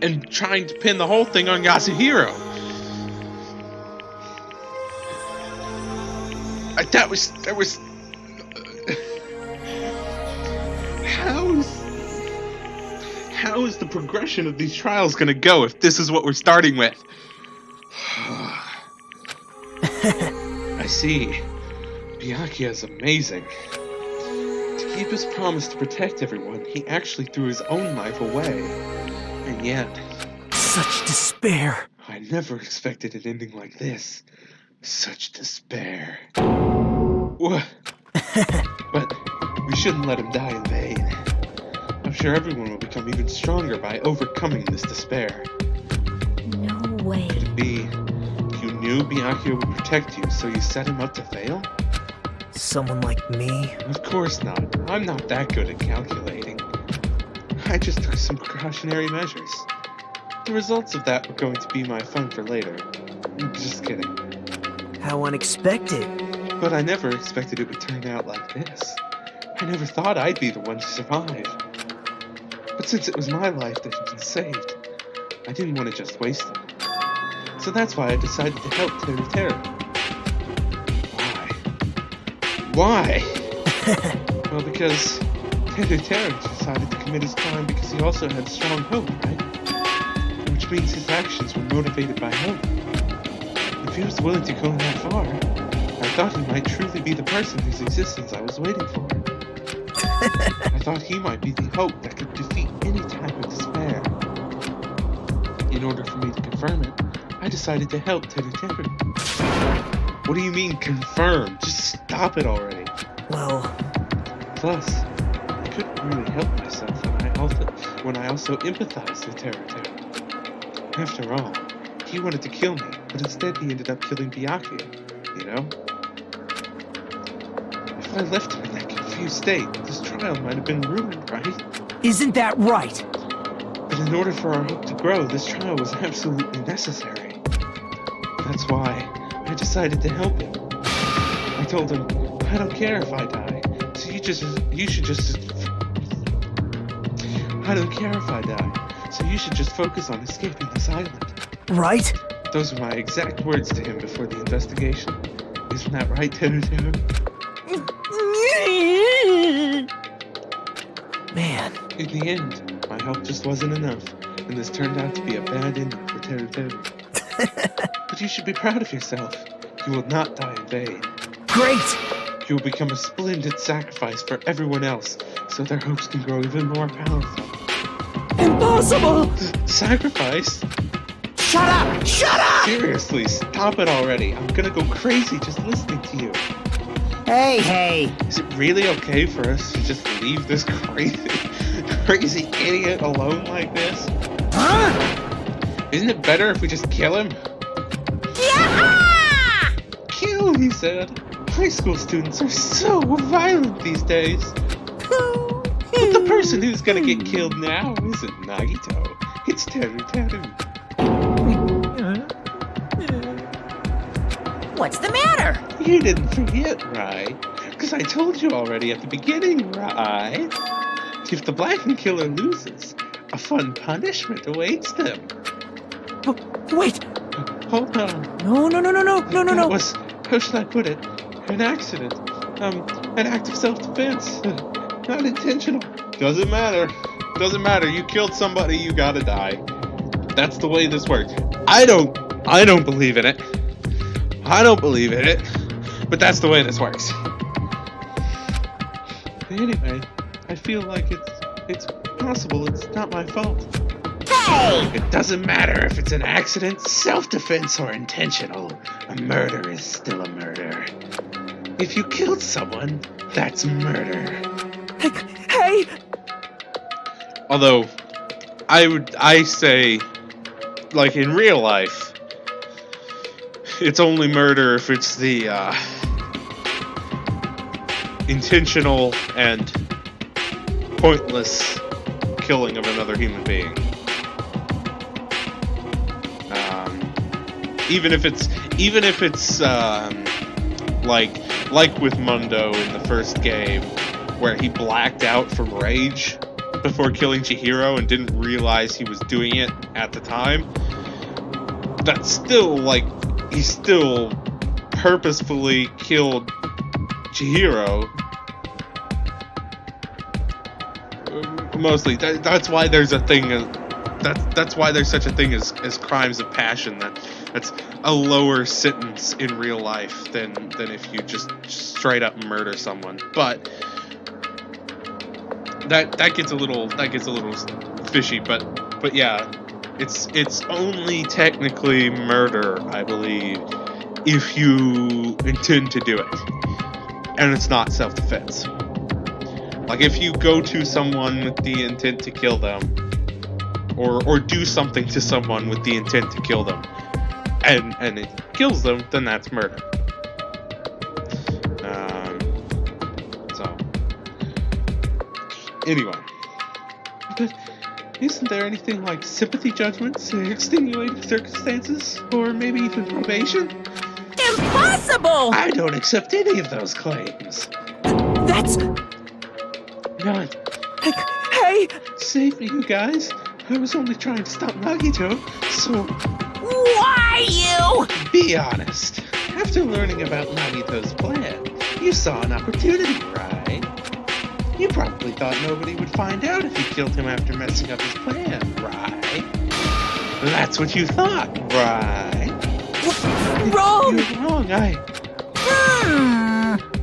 and trying to pin the whole thing on Yasuhiro. That was how is the progression of these trials gonna go if this is what we're starting with? I see. Byakuya is amazing. To keep his promise to protect everyone, he actually threw his own life away. And yet, Such despair. I never expected an ending like this. Such despair. What? But we shouldn't let him die in vain. I'm sure everyone will become even stronger by overcoming this despair. No way. Could it be you knew Byakuya would protect you, so you set him up to fail? Someone like me? Of course not. I'm not that good at calculating. I just took some precautionary measures. The results of that were going to be my fun for later. Just kidding. How unexpected. But I never expected it would turn out like this. I never thought I'd be the one to survive. But since it was my life that had been saved, I didn't want to just waste it. So that's why I decided to help Toraziron. Why? Well, because Toraziron decided to commit his crime because he also had strong hope, right? Which means his actions were motivated by hope. If he was willing to go that far, I thought he might truly be the person whose existence I was waiting for. I thought he might be the hope that could defeat any type of despair. In order for me to confirm it, I decided to help Toraziron. What do you mean, confirm? Just stop it already. Well... Plus, I couldn't really help myself when I also empathized with Toraziron. After all, he wanted to kill me, but instead he ended up killing Byakuya, you know? If I left him in that confused state, this trial might have been ruined, right? Isn't that right? But in order for our hope to grow, this trial was absolutely necessary. That's why I decided to help him. I told him, I don't care if I die, so you should just... I don't care if I die, so you should just focus on escaping this island. Right? Those were my exact words to him before the investigation. Isn't that right, Toraziron? Man. In the end, my help just wasn't enough, and this turned out to be a bad ending for Toraziron. But you should be proud of yourself. You will not die in vain. Great! You will become a splendid sacrifice for everyone else, so their hopes can grow even more powerful. Impossible! Sacrifice? Shut up! Shut up! Seriously, stop it already. I'm gonna go crazy just listening to you. Hey! Is it really okay for us to just leave this crazy idiot alone like this? Huh? Isn't it better if we just kill him? Yeah! Kill, he said. High school students are so violent these days. But the person who's gonna get killed now isn't Nagito. It's Toru. What's the matter? You didn't forget, right? Because I told you already at the beginning, right? If the Blackened Killer loses, a fun punishment awaits them. Wait! Hold on. No. That was, how should I put it? An accident. An act of self-defense. Not intentional. Doesn't matter. Doesn't matter. You killed somebody, you gotta die. That's the way this works. I don't believe in it. I don't believe in it. But that's the way this works. Anyway, I feel like it's possible it's not my fault. Hey! It doesn't matter if it's an accident, self-defense, or intentional. A murder is still a murder. If you killed someone, that's murder. Hey! Although, I say, like in real life, it's only murder if it's the intentional and pointless killing of another human being. Even if it's like with Mundo in the first game, where he blacked out from rage before killing Chihiro and didn't realize he was doing it at the time. That's still he still purposefully killed Chihiro. Mostly, that's why there's a thing. That's why there's such a thing as crimes of passion. That's a lower sentence in real life than if you just straight up murder someone. But that gets a little fishy. But yeah, it's only technically murder, I believe, if you intend to do it, and it's not self-defense. Like if you go to someone with the intent to kill them, or do something to someone with the intent to kill them, and it kills them, then that's murder. So anyway, but isn't there anything like sympathy judgments, extenuating circumstances, or maybe even probation? Impossible! I don't accept any of those claims. That's... None. Hey! Save me, you guys. I was only trying to stop Nagito, so... Why you? Be honest. After learning about Nagito's plan, you saw an opportunity, right? You probably thought nobody would find out if you killed him after messing up his plan, right? That's what you thought, right? Wrong! You're wrong,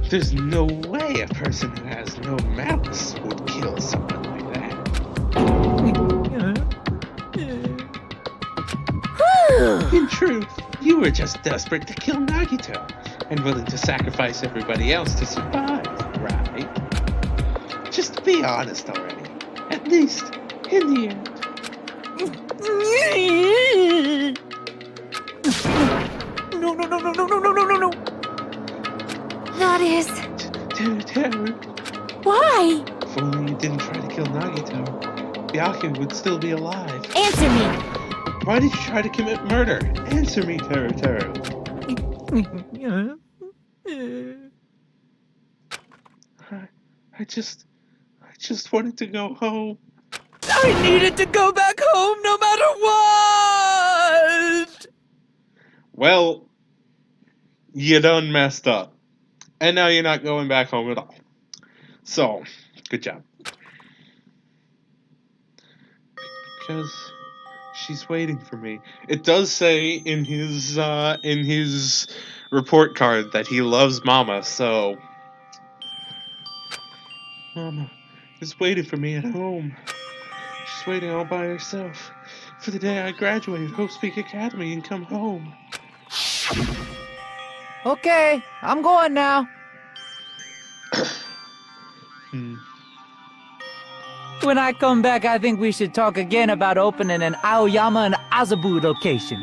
There's no way a person who has no malice would kill someone like that. In truth, you were just desperate to kill Nagito, and willing to sacrifice everybody else to survive, right? Just be honest already. At least, in the end. No. That is... Toru. Why? If only you didn't try to kill Nagito, Byaku would still be alive. Answer me! Why did you try to commit murder? Answer me, Toraziron. I just wanted to go home. I needed to go back home no matter what! Well, you done messed up. And now you're not going back home at all. So, good job. Because she's waiting for me. It does say in his report card that he loves Mama, so Mama is waiting for me at home. She's waiting all by herself for the day I graduate Hope Speak Academy and come home. Okay, I'm going now. When I come back, I think we should talk again about opening an Aoyama and Azabu location.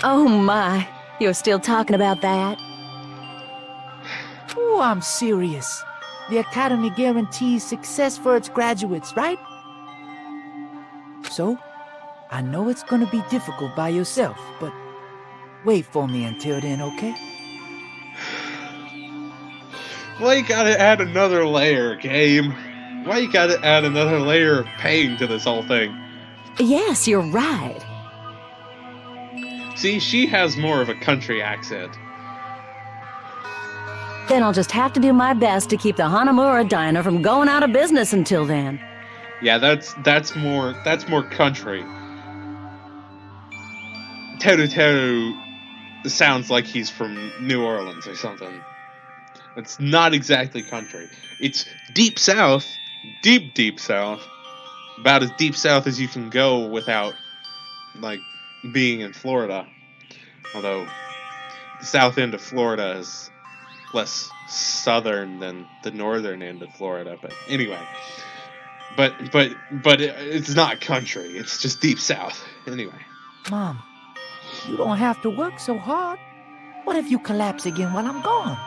Oh my, you're still talking about that? Oh, I'm serious. The Academy guarantees success for its graduates, right? So, I know it's gonna be difficult by yourself, but wait for me until then, okay? Why you gotta add another layer, game? Why you gotta add another layer of pain to this whole thing? Yes, you're right. See, she has more of a country accent. Then I'll just have to do my best to keep the Hanamura Diner from going out of business until then. Yeah, that's more country. Teru sounds like he's from New Orleans or something. It's not exactly country. It's deep south, deep south. About as deep south as you can go without, like, being in Florida. Although, the south end of Florida is less southern than the northern end of Florida. But anyway, but it's not country. It's just deep south. Anyway. Mom, you don't have to work so hard. What if you collapse again while I'm gone?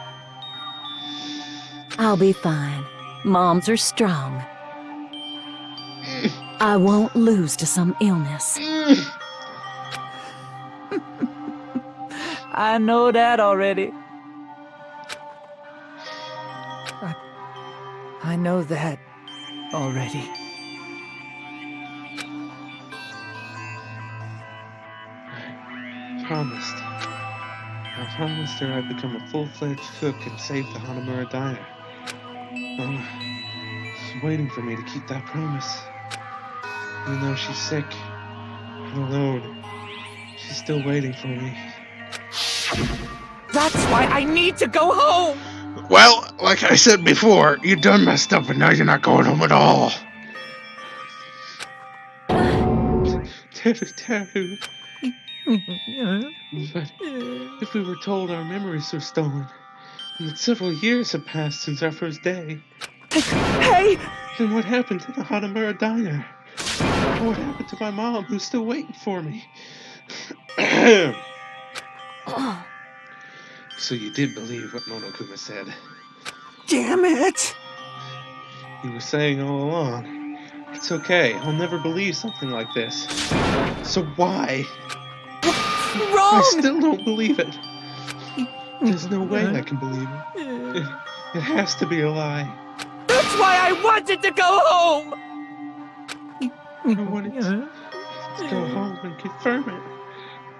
I'll be fine. Moms are strong. I won't lose to some illness. I know that already. I know that already. I promised her I'd become a full-fledged cook and save the Hanamura Diner. Mama, she's waiting for me to keep that promise. Even though she's sick and alone, she's still waiting for me. That's why I need to go home! Well, like I said before, you done messed up and now you're not going home at all. Teru. But if we were told our memories were stolen, and that several years have passed since our first day, Hey! then what happened to the Hanamura Diner? What happened to my mom, who's still waiting for me? So you did believe what Monokuma said. Damn it! You were saying all along, it's okay, I'll never believe something like this. So why? Wrong! I still don't believe it. There's no way I can believe it. It has to be a lie. That's why I wanted to go home! I wanted to go home and confirm it.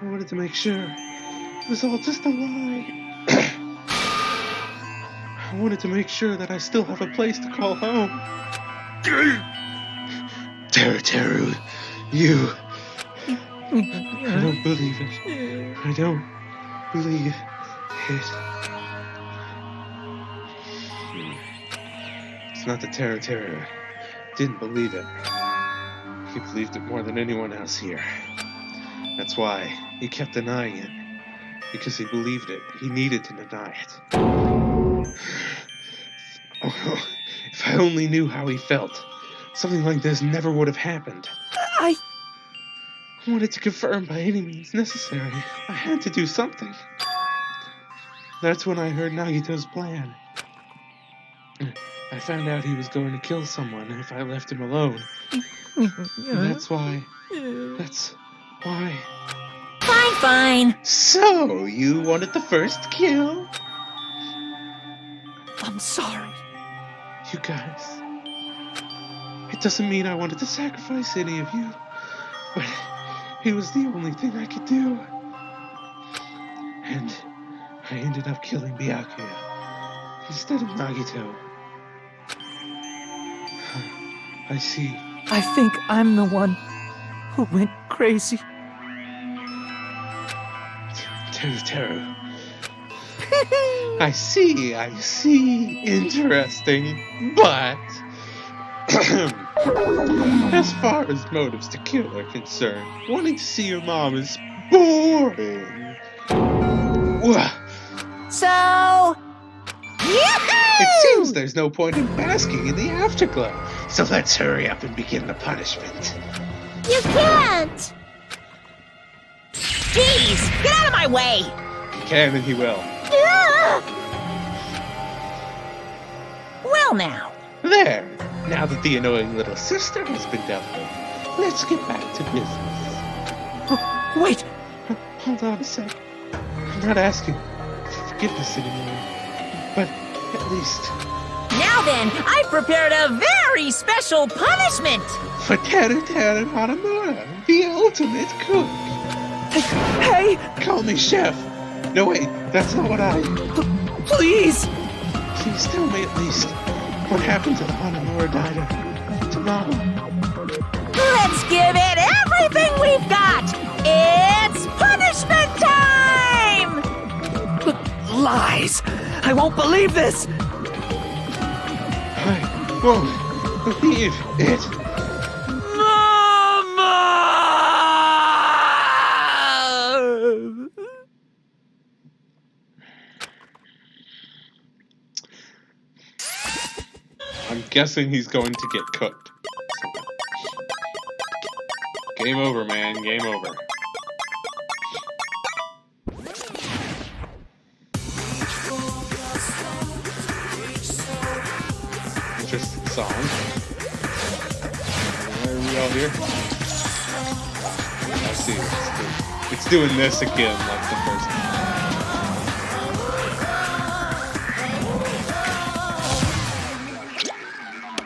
I wanted to make sure it was all just a lie. I wanted to make sure that I still have a place to call home. Teru, you... I don't believe it. I don't believe it. It's not the Teru. Didn't believe it. He believed it more than anyone else here. That's why he kept denying it. Because he believed it. He needed to deny it. Oh, if I only knew how he felt, something like this never would have happened. I wanted to confirm by any means necessary. I had to do something. That's when I heard Nagito's plan. I found out he was going to kill someone if I left him alone. And that's why. Fine. So, you wanted the first kill? I'm sorry. You guys. It doesn't mean I wanted to sacrifice any of you, but it was the only thing I could do. And I ended up killing Byakuya instead of Nagito. I see. I think I'm the one who went crazy. Teru. I see. Interesting. But as far as motives to kill are concerned, wanting to see your mom is boring. So... It seems there's no point in basking in the afterglow. So let's hurry up and begin the punishment. You can't! Jeez, get out of my way! He can and he will. Well now. There! Now that the annoying little sister has been dealt with, let's get back to business. Wait! Hold on a sec. I'm not asking for forgiveness anymore. But at least... Now then, I've prepared a very special punishment! for Teru Hanamura, the ultimate cook. Hey! Call me chef. No wait, that's not what Please! Please tell me at least what happened to the Hanamura diner. To Mama. Let's give it everything we've got! It's punishment time! Lies! I won't believe this! I won't believe it. Mama! I'm guessing he's going to get cooked. Game over, man. Game over. Interesting song. Why are we all here? I see. It's doing this again like the first time.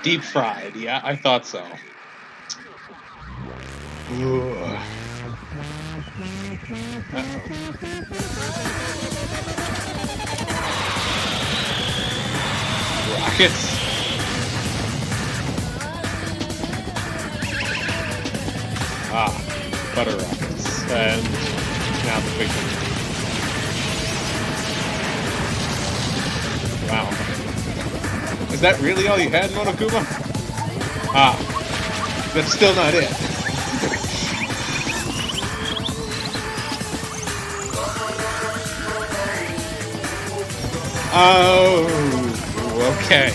Deep fried, yeah, I thought so. Ugh. Rockets. Butter rockets. And now the big one. Wow. Is that really all you had, Monokuma? That's still not it. Oh, okay.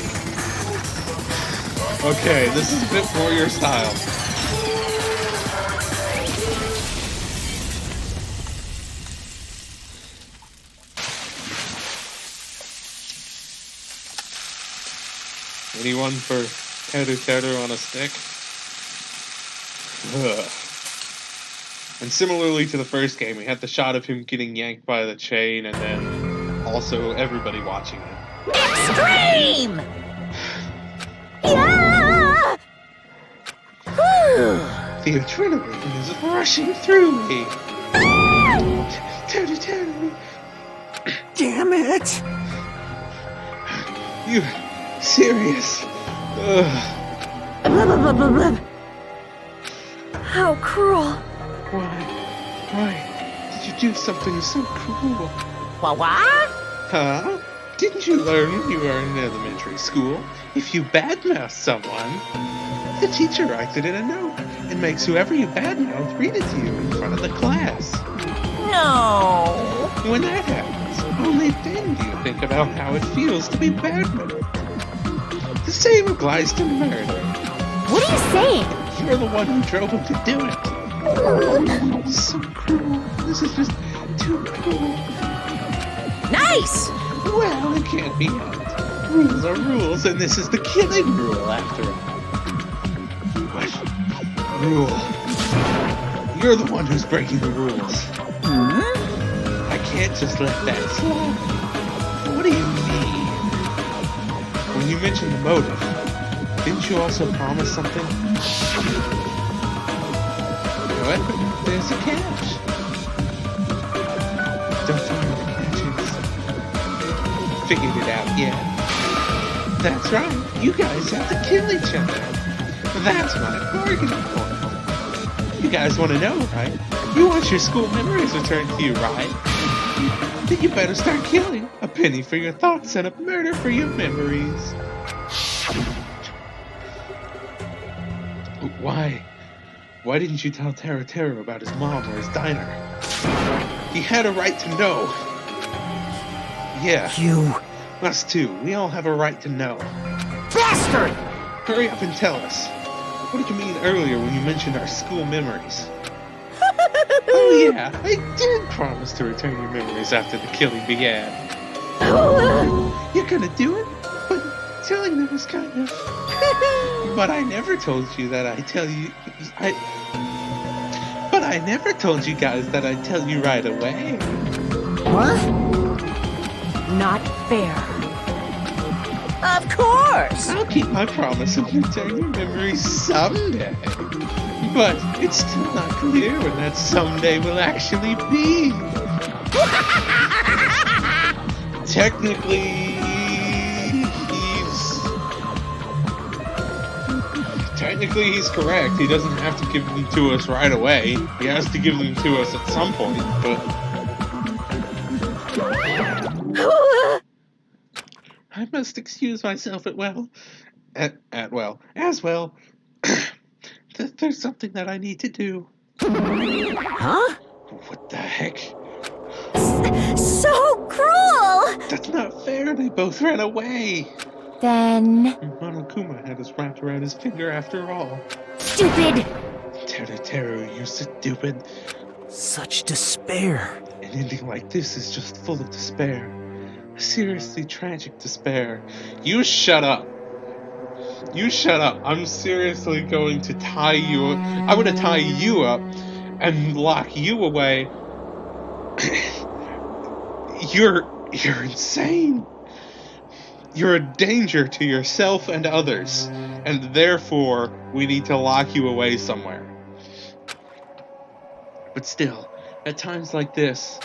Okay, this is a bit more your style. Anyone for Teru on a stick? Ugh. And similarly to the first game, we had the shot of him getting yanked by the chain and then also everybody watching it. Extreme! Yeah! The adrenaline is rushing through me. Teru. Damn it! You serious? Ugh. How cruel. Why did you do something so cruel? What? Huh? Didn't you learn when you were in elementary school? If you badmouth someone, the teacher writes it in a note and makes whoever you badmouth read it to you in front of the class. No. When that happens, only then do you think about how it feels to be badmouthed. The same applies to murder. What are you saying? You're the one who drove him to do it. So cruel. This is just too cruel. Nice! Well, it can't be helped. Rules are rules, and this is the killing rule, after all. What? Rule? You're the one who's breaking the rules. I can't just let that slide. What do you mean? When you mentioned the motive, didn't you also promise something? What? There's a catch. Don't tell me the catches. Figured it out yet? That's right. You guys have to kill each other. That's my bargaining point. You guys want to know, right? You want your school memories returned to you, right? Then you better start killing. A penny for your thoughts and a murder for your memories. Why didn't you tell Toraziron about his mom or his diner? He had a right to know. Yeah. You... Us too. We all have a right to know. Bastard! Hurry up and tell us. What did you mean earlier when you mentioned our school memories? Oh yeah, I did promise to return your memories after the killing began. You're gonna do it? But telling them was kind of... But I never told you that I'd tell you... But I never told you guys that I'd tell you right away. What? Not fair. Of course! I'll keep my promise and return your memories someday. But it's still not clear when that someday will actually be. Technically, he's correct. He doesn't have to give them to us right away. He has to give them to us at some point, but... I must excuse myself as well. There's something that I need to do. Huh? What the heck? So cruel! That's not fair. They both ran away. Then... Monokuma had us wrapped around his finger after all. Stupid! Toraziron, you're stupid. Such despair. An ending like this is just full of despair. A seriously tragic despair. You shut up. You shut up. I'm seriously going to tie you up. I'm going to tie you up and lock you away. You're insane. You're a danger to yourself and others. And therefore, we need to lock you away somewhere. But still, at times like this,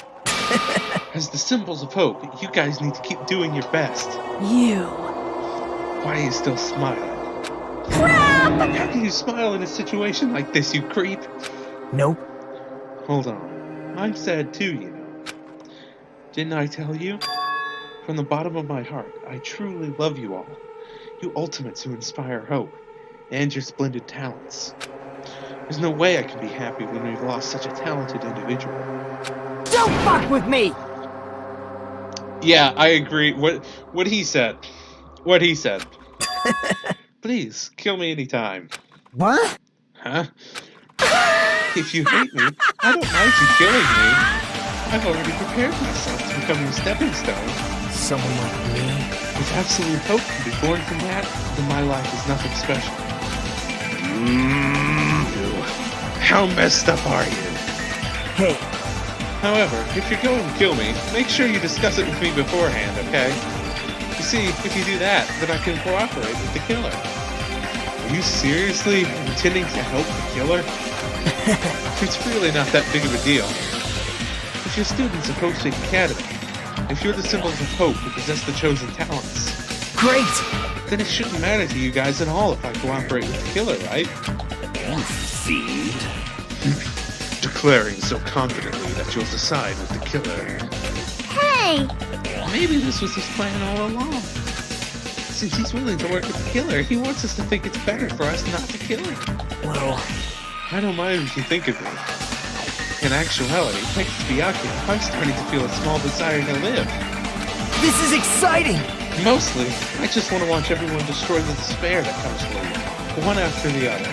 as the symbols of hope, you guys need to keep doing your best. You... Why are you still smiling? Crap! How can you smile in a situation like this, you creep? Nope. Hold on. I'm sad too, you know. Didn't I tell you? From the bottom of my heart, I truly love you all. You ultimates who inspire hope, and your splendid talents. There's no way I can be happy when we've lost such a talented individual. Don't fuck with me! Yeah, I agree. What he said. What he said. Please, kill me anytime. What? Huh? If you hate me, I don't mind you killing me. I've already prepared myself to become your stepping stone. Someone like me? If absolute hope can be born from that, then my life is nothing special. How messed up are you? Hey. However, if you're going to kill me, make sure you discuss it with me beforehand, okay? You see, if you do that, then I can cooperate with the killer. Are you seriously intending to help the killer? It's really not that big of a deal. If you're students of Hope State Academy, if you're the symbols of hope who possess the chosen talents, Great! then it shouldn't matter to you guys at all if I cooperate with the killer, right? Feed. Declaring so confidently that you'll decide with the killer. Hey! Maybe this was his plan all along. Since he's willing to work with the killer, he wants us to think it's better for us not to kill him. Well, I don't mind what you think of me. In actuality, thanks to Byakuya, I'm starting to feel a small desire to live. this is exciting! Mostly, I just want to watch everyone destroy the despair that comes for you, one after the other.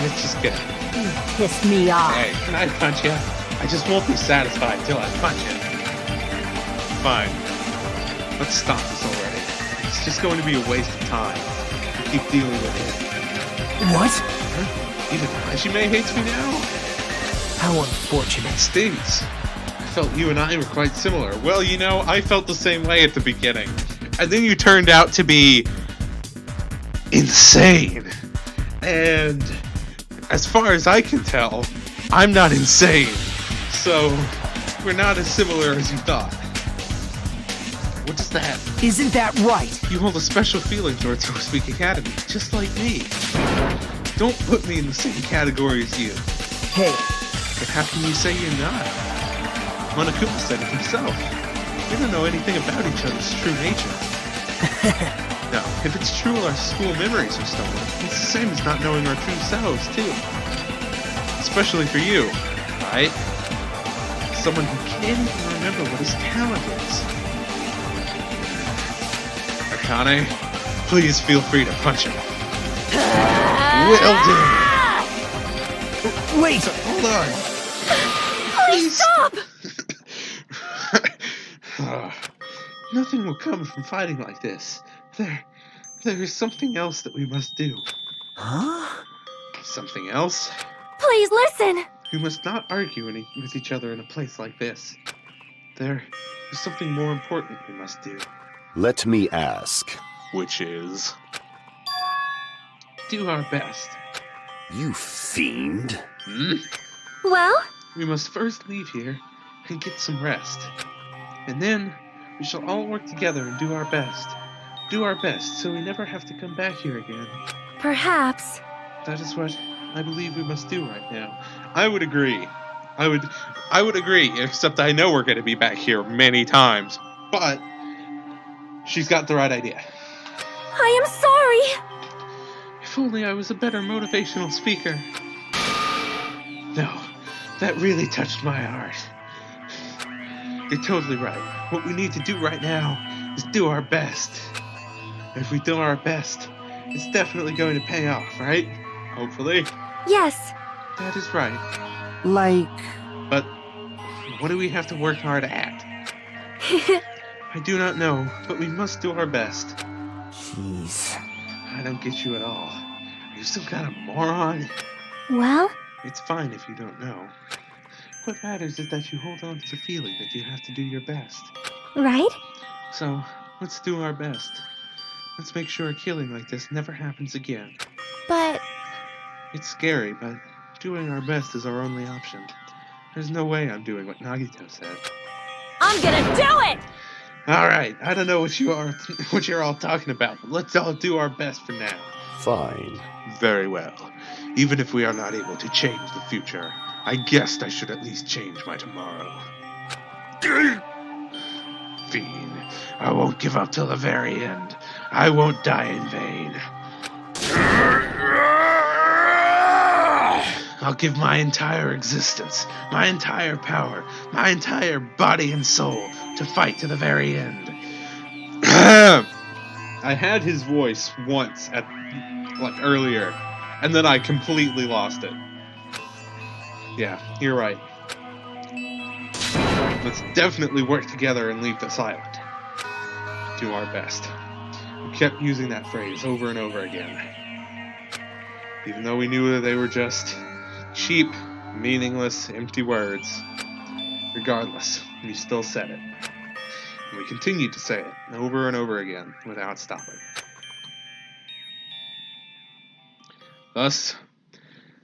It's just kidding. You pissed me off. Hey, can I punch you? I just won't be satisfied until I punch you. Fine. Let's stop this already. just going to be a waste of time to keep dealing with it. What? Even Hajime hates me now? How unfortunate. It stings. I felt you and I were quite similar. Well, you know, I felt the same way at the beginning. And then you turned out to be insane. And as far as I can tell, I'm not insane. So, we're not as similar as you thought. What's that? Isn't that right? You hold a special feeling towards So Speak Academy, just like me. Don't put me in the same category as you. Hey, But how can you say you're not? Monokuma said it himself. We don't know anything about each other's true nature. No, if it's true our school memories are stolen, it's the same as not knowing our true selves, too. Especially for you, right? Someone who can't even remember what his talent is. Akane, please feel free to punch him. Will do. wait! Hold on. Please stop! Nothing will come from fighting like this. There is something else that we must do. Huh? Something else? Please listen! We must not argue with each other in a place like this. There is something more important we must do. Let me ask. Which is... do our best. You fiend. Well? We must first leave here and get some rest. And then we shall all work together and do our best. Do our best so we never have to come back here again. Perhaps. That is what I believe we must do right now. I would agree. I would agree, except I know we're going to be back here many times. But she's got the right idea. I am sorry. If only I was a better motivational speaker. No, that really touched my heart. You're totally right. What we need to do right now is do our best. If we do our best, it's definitely going to pay off, right? Hopefully. Yes. That is right. Like... But what do we have to work hard at? I do not know, but we must do our best. Jeez. I don't get you at all. Are you some kind of moron? Well? It's fine if you don't know. What matters is that you hold on to the feeling that you have to do your best. Right? So, let's do our best. Let's make sure a killing like this never happens again. But... It's scary, but doing our best is our only option. There's no way I'm doing what Nagito said. I'm gonna do it! Alright, I don't know what you're all talking about, but let's all do our best for now. Fine. Very well. Even if we are not able to change the future, I guessed I should at least change my tomorrow. Fiend, I won't give up till the very end. I won't die in vain. I'll give my entire existence, my entire power, my entire body and soul to fight to the very end. I had his voice once earlier, and then I completely lost it. Yeah, you're right. Let's definitely work together and leave this island. Do our best. We kept using that phrase over and over again. Even though we knew that they were just cheap, meaningless, empty words. Regardless, we still said it. And we continued to say it over and over again without stopping. Thus,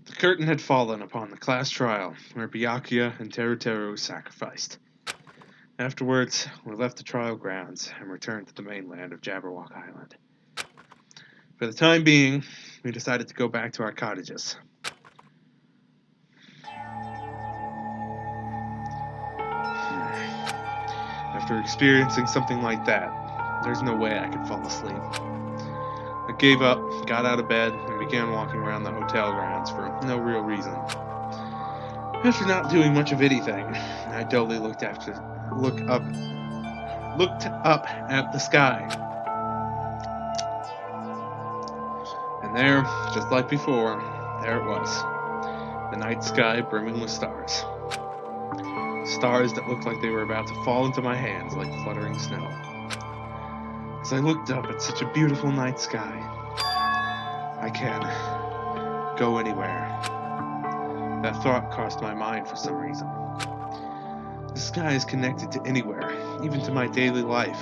the curtain had fallen upon the class trial where Byakuya and Teruteru were sacrificed. Afterwards, we left the trial grounds and returned to the mainland of Jabberwock Island. For the time being, we decided to go back to our cottages. After experiencing something like that, there's no way I could fall asleep. I gave up, got out of bed, and began walking around the hotel grounds for no real reason. After not doing much of anything, I dully looked up at the sky. And there, just like before, there it was. The night sky brimming with stars. Stars that looked like they were about to fall into my hands like fluttering snow. As I looked up at such a beautiful night sky, I can go anywhere. That thought crossed my mind for some reason. The sky is connected to anywhere, even to my daily life.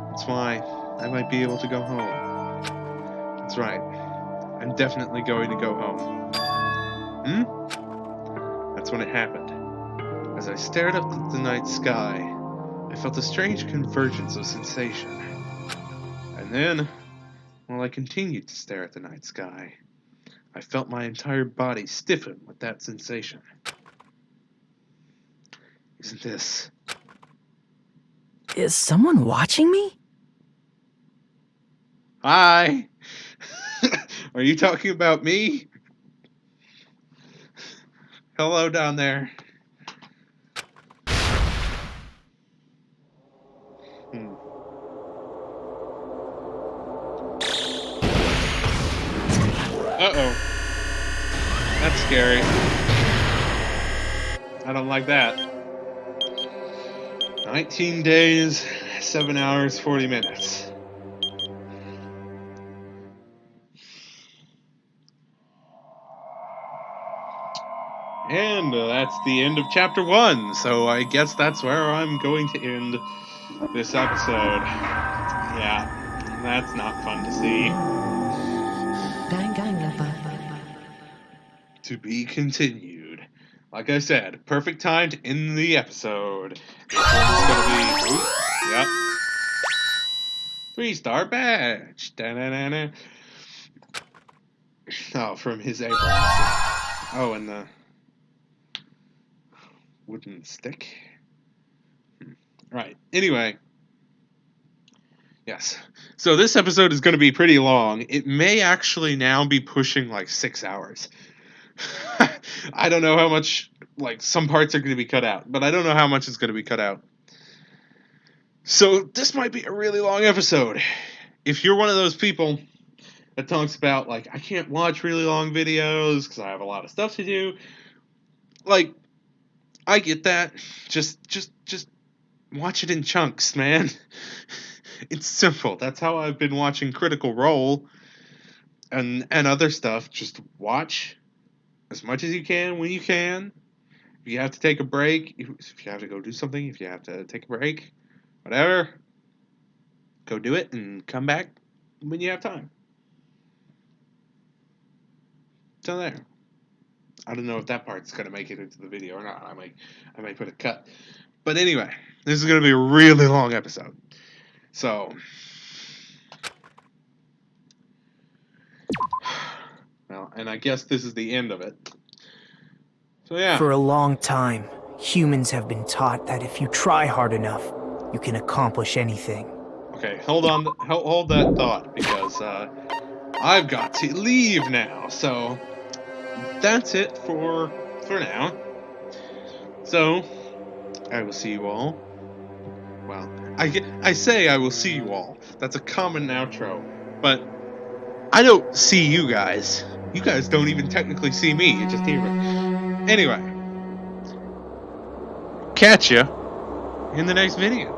That's why I might be able to go home. That's right. I'm definitely going to go home. That's when it happened. As I stared up at the night sky, I felt a strange convergence of sensation. And then, while I continued to stare at the night sky, I felt my entire body stiffen with that sensation. Isn't this... Is someone watching me? Hi! Are you talking about me? Hello down there. Uh-oh. That's scary. I don't like that. 19 days, 7 hours, 40 minutes. And that's the end of chapter 1, so I guess that's where I'm going to end this episode. Yeah, that's not fun to see. To be continued. Like I said, perfect time to end the episode. This one's gonna be... Ooh, yep. 3-star badge. Da-na-na-na. Oh, from his Abrams. Oh, and the... wooden stick. Right. Anyway. Yes. So this episode is going to be pretty long. It may actually now be pushing like 6 hours. I don't know how much, like, some parts are going to be cut out, but I don't know how much is going to be cut out. So this might be a really long episode. If you're one of those people that talks about, like, I can't watch really long videos because I have a lot of stuff to do, like, I get that. Just watch it in chunks, man. It's simple. That's how I've been watching Critical Role and other stuff. Just watch as much as you can when you can. If you have to take a break, if you have to go do something, if you have to take a break, whatever, go do it and come back when you have time. So there. I don't know if that part's going to make it into the video or not. I might put a cut. But anyway, this is going to be a really long episode. So, well, and I guess this is the end of it. So yeah. For a long time, humans have been taught that if you try hard enough, you can accomplish anything. Okay, hold on, hold that thought, because I've got to leave now. So that's it for now. So I will see you all. Well, I say I will see you all. That's a common outro, but I don't see you guys. You guys don't even technically see me. You just hear me. Anyway, catch ya in the next video.